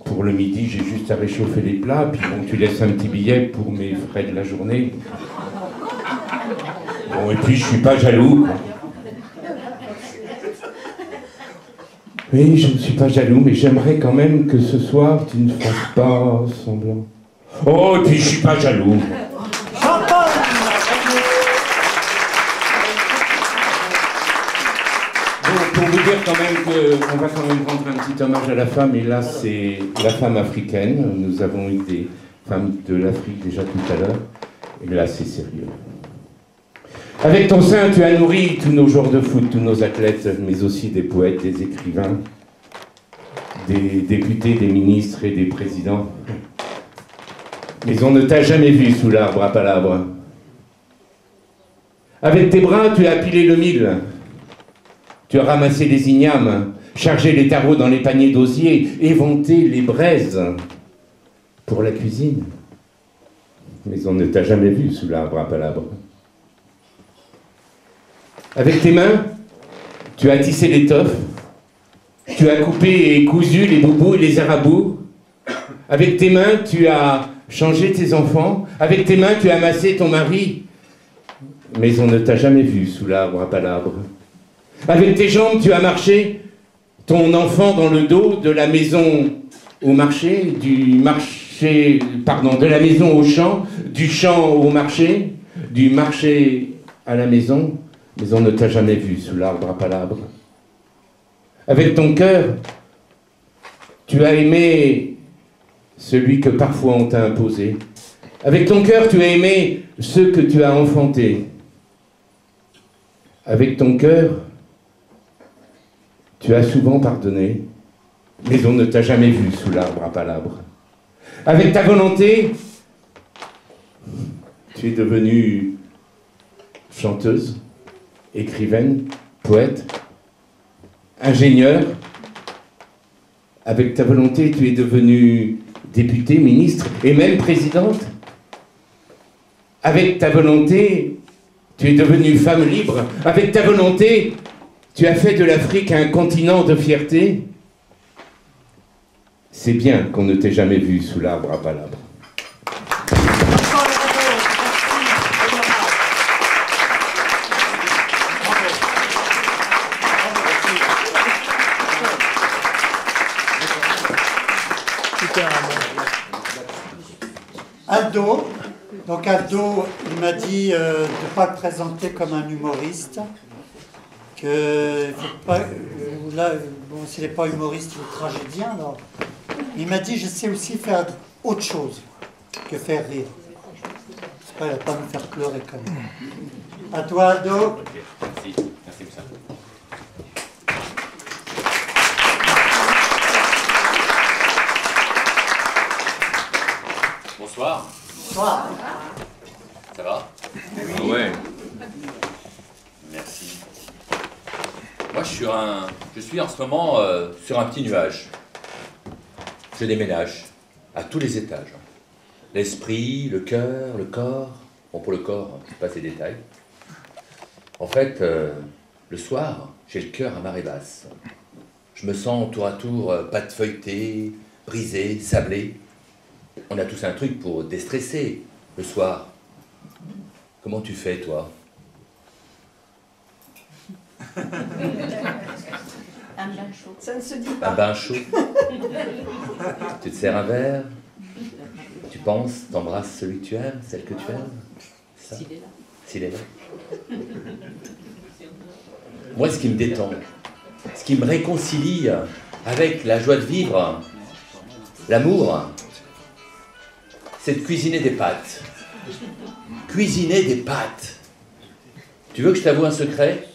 Pour le midi, j'ai juste à réchauffer les plats, puis bon, tu laisses un petit billet pour mes frais de la journée. Bon, et puis je suis pas jaloux, quoi. Oui, je ne suis pas jaloux, mais j'aimerais quand même que ce soir, tu ne fasses pas semblant. Oh, et puis je suis pas jaloux. Pour vous dire quand même qu'on va quand même rendre un petit hommage à la femme, et là c'est la femme africaine. Nous avons eu des femmes de l'Afrique déjà tout à l'heure, et là c'est sérieux. Avec ton sein, tu as nourri tous nos joueurs de foot, tous nos athlètes, mais aussi des poètes, des écrivains, des députés, des ministres et des présidents. Mais on ne t'a jamais vu sous l'arbre à palabres. Avec tes bras, tu as pilé le mil. Tu as ramassé les ignames, chargé les tarots dans les paniers d'osier, éventé les braises pour la cuisine. Mais on ne t'a jamais vu sous l'arbre à palabres. Avec tes mains, tu as tissé l'étoffe, tu as coupé et cousu les boubous et les arabous. Avec tes mains, tu as changé tes enfants. Avec tes mains, tu as amassé ton mari. Mais on ne t'a jamais vu sous l'arbre à palabres. Avec tes jambes, tu as marché ton enfant dans le dos de la maison au marché, de la maison au champ, du champ au marché, du marché à la maison, mais on ne t'a jamais vu sous l'arbre à palabres. Avec ton cœur, tu as aimé celui que parfois on t'a imposé. Avec ton cœur, tu as aimé ceux que tu as enfantés. Avec ton cœur, tu as souvent pardonné, mais on ne t'a jamais vu sous l'arbre à palabres. Avec ta volonté, tu es devenue chanteuse, écrivaine, poète, ingénieur. Avec ta volonté, tu es devenue députée, ministre et même présidente. Avec ta volonté, tu es devenue femme libre. Avec ta volonté, tu as fait de l'Afrique un continent de fierté. C'est bien qu'on ne t'ait jamais vu sous l'arbre à palabres. Aldo, donc Aldo, il m'a dit de ne pas le présenter comme un humoriste, que faut pas, là, bon, s'il n'est pas humoriste, il est tragédien, alors. Il m'a dit, je sais aussi faire autre chose que faire rire. C'est pas, il va pas me faire pleurer quand même. À toi, Aldo. Merci, merci Moussa. Bonsoir. Bonsoir. Ça va? Oui. Ouais. Merci. Moi, je suis en ce moment sur un petit nuage. Je déménage à tous les étages. L'esprit, le cœur, le corps. Bon, pour le corps, je ne sais pas ces détails. En fait, le soir, j'ai le cœur à marée basse. Je me sens tour à tour pâte feuilletée, brisée, sablée. On a tous un truc pour déstresser le soir. Comment tu fais, toi? Un bain chaud. Ça ne se dit pas. Un bain chaud. Tu te sers un verre. Tu penses, t'embrasses celui que tu aimes, celle que tu aimes. Ça. S'il est là. S'il est là. Moi, ce qui me détend, ce qui me réconcilie avec la joie de vivre, l'amour, c'est de cuisiner des pâtes. Cuisiner des pâtes. Tu veux que je t'avoue un secret?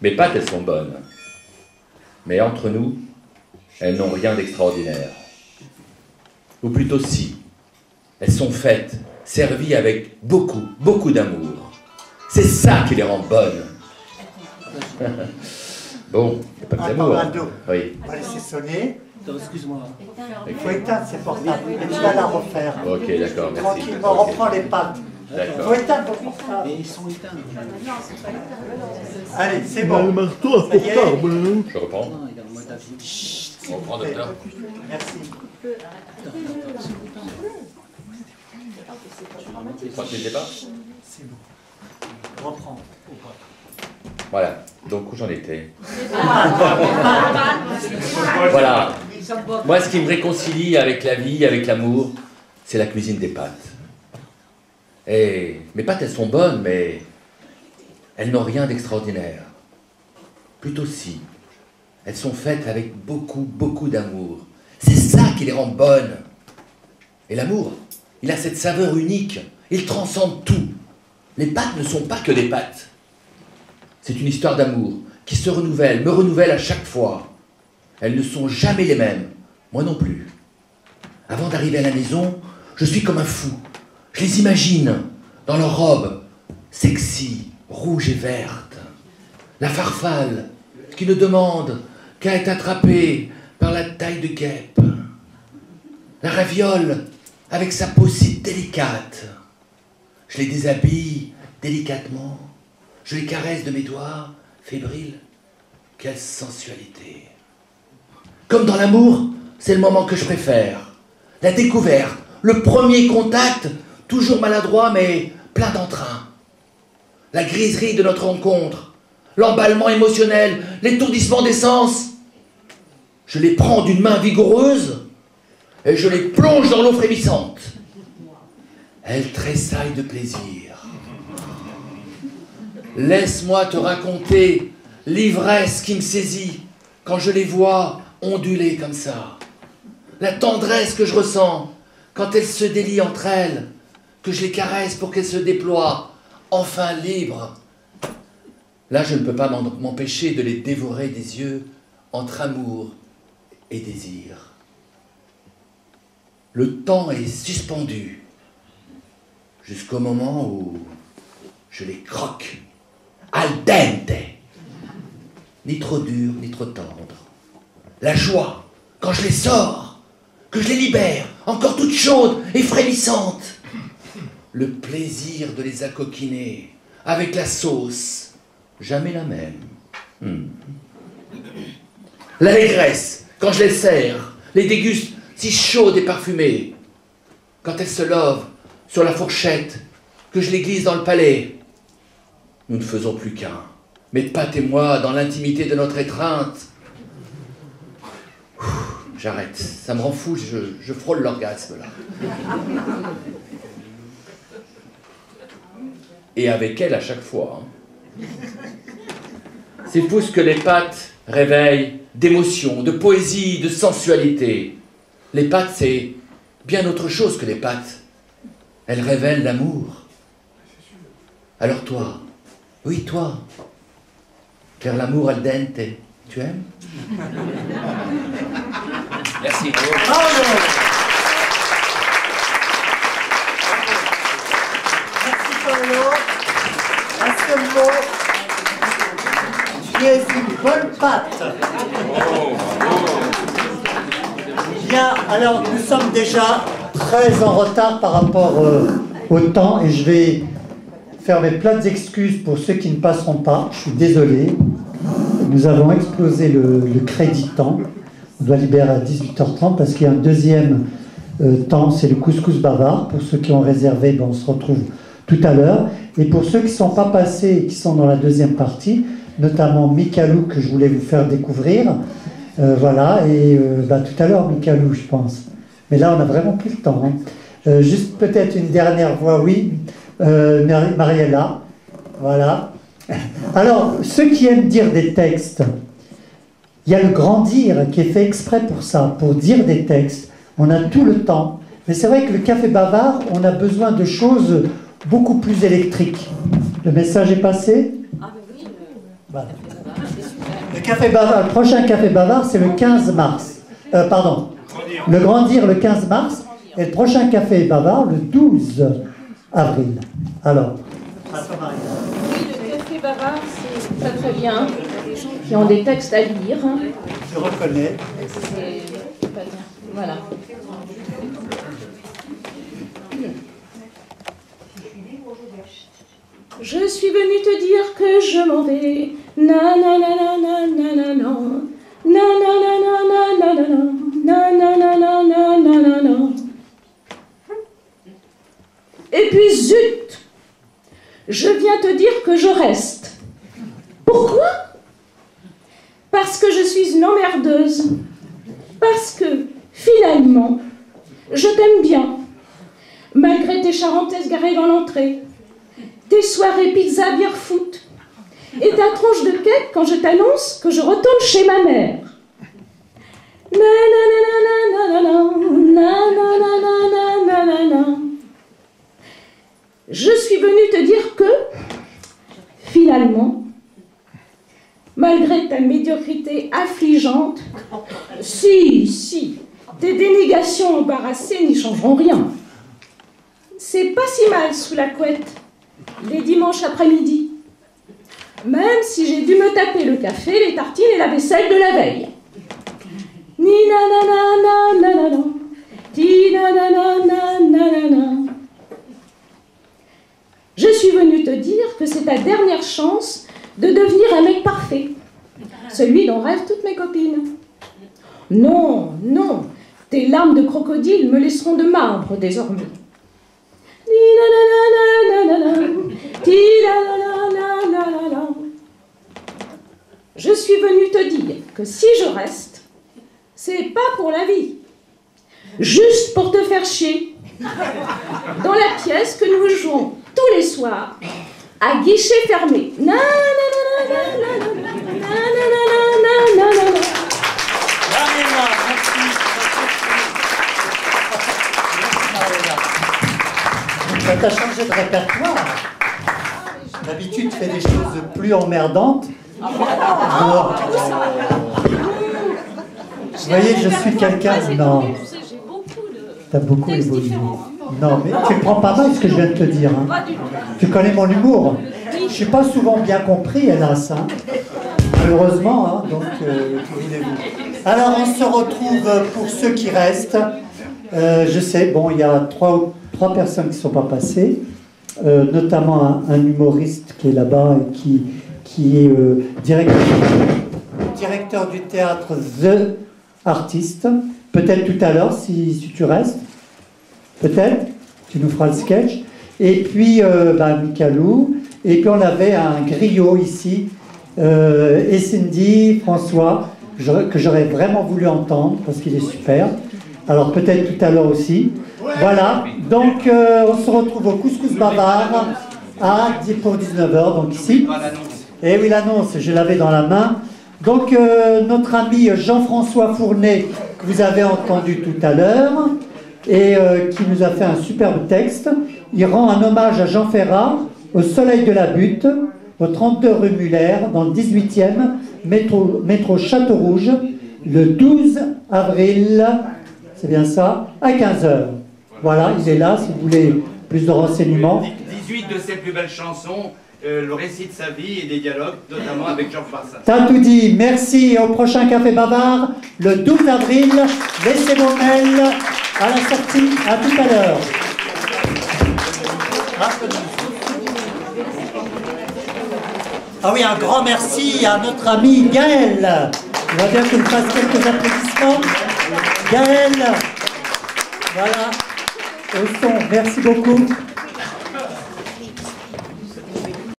Mes pâtes, elles sont bonnes. Mais entre nous, elles n'ont rien d'extraordinaire. Ou plutôt si. Elles sont faites, servies avec beaucoup, beaucoup d'amour. C'est ça qui les rend bonnes. Bon, il n'y a pas que d'amour. Oui. On va laisser sonner. Excuse-moi. Il faut éteindre, c'est portable. Et tu vas la refaire. Ok, d'accord, merci. Tranquillement, reprends les pattes. Il faut éteindre ton portable. Mais ils sont éteints. Allez, c'est bon. Le marteau Ça y est. portable. Je reprends. Non, il est en mode avion. On reprend, docteur. Merci. Tranquille, pas. C'est bon. Reprends. Voilà, donc où j'en étais? Voilà. Moi, ce qui me réconcilie avec la vie, avec l'amour, c'est la cuisine des pâtes. Et mes pâtes, elles sont bonnes, mais elles n'ont rien d'extraordinaire. Plutôt si. Elles sont faites avec beaucoup, beaucoup d'amour. C'est ça qui les rend bonnes. Et l'amour, il a cette saveur unique. Il transcende tout. Les pâtes ne sont pas que des pâtes. C'est une histoire d'amour qui se renouvelle, me renouvelle à chaque fois. Elles ne sont jamais les mêmes. Moi non plus. Avant d'arriver à la maison, je suis comme un fou. Je les imagine dans leurs robes, sexy, rouges et vertes. La farfalle qui ne demande qu'à être attrapée par la taille de guêpe. La raviole avec sa peau si délicate. Je les déshabille délicatement. Je les caresse de mes doigts fébriles. Quelle sensualité. Comme dans l'amour, c'est le moment que je préfère. La découverte, le premier contact, toujours maladroit mais plein d'entrain. La griserie de notre rencontre, l'emballement émotionnel, l'étourdissement des sens. Je les prends d'une main vigoureuse et je les plonge dans l'eau frémissante. Elles tressaillent de plaisir. Laisse-moi te raconter l'ivresse qui me saisit quand je les vois onduler comme ça. La tendresse que je ressens quand elles se délient entre elles, que je les caresse pour qu'elles se déploient, enfin libres. Là, je ne peux pas m'empêcher de les dévorer des yeux entre amour et désir. Le temps est suspendu jusqu'au moment où je les croque al dente. Ni trop dur, ni trop tendre. La joie, quand je les sors, que je les libère, encore toutes chaudes et frémissantes. Le plaisir de les acoquiner avec la sauce, jamais la même. L'allégresse, quand je les sers, les déguste si chaudes et parfumées. Quand elles se lovent sur la fourchette, que je les glisse dans le palais. Nous ne faisons plus qu'un. Mes pattes et moi, dans l'intimité de notre étreinte. J'arrête, ça me rend fou, je frôle l'orgasme là. Et avec elle à chaque fois. C'est fou ce que les pattes réveillent d'émotion, de poésie, de sensualité. Les pattes, c'est bien autre chose que les pattes. Elles révèlent l'amour. Alors toi, oui toi, faire l'amour al dente, tu aimes? Merci. Merci Paolo. Un seul mot. Tu es une bonne patte. Bien, alors nous sommes déjà très en retard par rapport au temps et je vais faire mes plates excuses pour ceux qui ne passeront pas. Je suis désolé. Nous avons explosé le crédit temps. On doit libérer à 18h30 parce qu'il y a un deuxième temps, c'est le couscous bavard. Pour ceux qui ont réservé, ben, on se retrouve tout à l'heure. Et pour ceux qui ne sont pas passés et qui sont dans la deuxième partie, notamment Mikalou que je voulais vous faire découvrir. Voilà, et tout à l'heure Mikalou, je pense. Mais là, on n'a vraiment plus le temps. Hein. Juste peut-être une dernière voix, oui. Mariella, voilà. Alors, ceux qui aiment dire des textes, il y a le grand dire qui est fait exprès pour ça, pour dire des textes. On a tout le temps. Mais c'est vrai que le café bavard, on a besoin de choses beaucoup plus électriques. Le message est passé? Voilà. Le café bavard, le prochain café bavard, c'est le 15 mars. Pardon. Le grand dire le 15 mars et le prochain café bavard le 12 avril. Alors. Oui, le café bavard, c'est très très bien. Qui ont des textes à lire. Je reconnais. C'est pas bien. Voilà. Je suis venue te dire que je m'en vais. Na na na na na na na na. Na na na na na na na na. Na na na na na na na na. Et puis zut, je viens te dire que je reste. Pourquoi? Parce que je suis une emmerdeuse. Parce que, finalement, je t'aime bien. Malgré tes charentaises garées dans l'entrée, tes soirées pizza, bière, foot, et ta tranche de cake quand je t'annonce que je retourne chez ma mère. Na na na na na na na na na na na na. Je suis venue te dire que, finalement, malgré ta médiocrité affligeante, si, tes dénégations embarrassées n'y changeront rien. C'est pas si mal sous la couette, les dimanches après-midi. Même si j'ai dû me taper le café, les tartines et la vaisselle de la veille. Ni na na na na na na, ti na na na na na na. Je suis venue te dire que c'est ta dernière chance de devenir un mec parfait, celui dont rêvent toutes mes copines. Non, non, tes larmes de crocodile me laisseront de marbre désormais. Je suis venue te dire que si je reste, c'est pas pour la vie, juste pour te faire chier. Dans la pièce que nous jouons tous les soirs, à guichet fermé. Na na na na na na na na na na. Ça t'a changé de répertoire. D'habitude, tu fais des choses plus emmerdantes. Bon. Vous voyez, je suis quelqu'un... Non. T'as beaucoup évolué. Non, mais tu le prends pas mal ce que je viens de te dire. Hein. Tu connais mon humour. Je suis pas souvent bien compris, hélas. Hein. Heureusement, hein, donc, que voulez-vous. Alors, on se retrouve pour ceux qui restent. Je sais, bon, il y a trois personnes qui ne sont pas passées, notamment un humoriste qui est là-bas et qui est directeur du théâtre The Artist. Peut-être tout à l'heure, si tu restes. Peut-être, tu nous feras le sketch. Et puis, Michalou. Et puis, on avait un griot ici, et Cindy, François, que j'aurais vraiment voulu entendre, parce qu'il est super. Alors, peut-être tout à l'heure aussi. Voilà. Donc, on se retrouve au Couscous Bavard pour 19h, donc ici. Et oui, l'annonce, je l'avais dans la main. Donc, notre ami Jean-François Fournet, que vous avez entendu tout à l'heure, et qui nous a fait un superbe texte, il rend un hommage à Jean Ferrat, au Soleil de la Butte, au 32 rue Muller, dans le 18e, métro Château-Rouge, le 12 avril, c'est bien ça, à 15h. Voilà, il est là, si vous voulez plus de renseignements. 18 de ses plus belles chansons, le récit de sa vie et des dialogues, notamment avec Georges Brassens. T'as tout dit, merci, et au prochain Café Bavard, le 12 avril, laissez vos mails à la sortie, à tout à l'heure. Ah oui, un grand merci à notre ami Gaël. On va bien que nous fasse quelques applaudissements. Gaël, voilà, au son, merci beaucoup.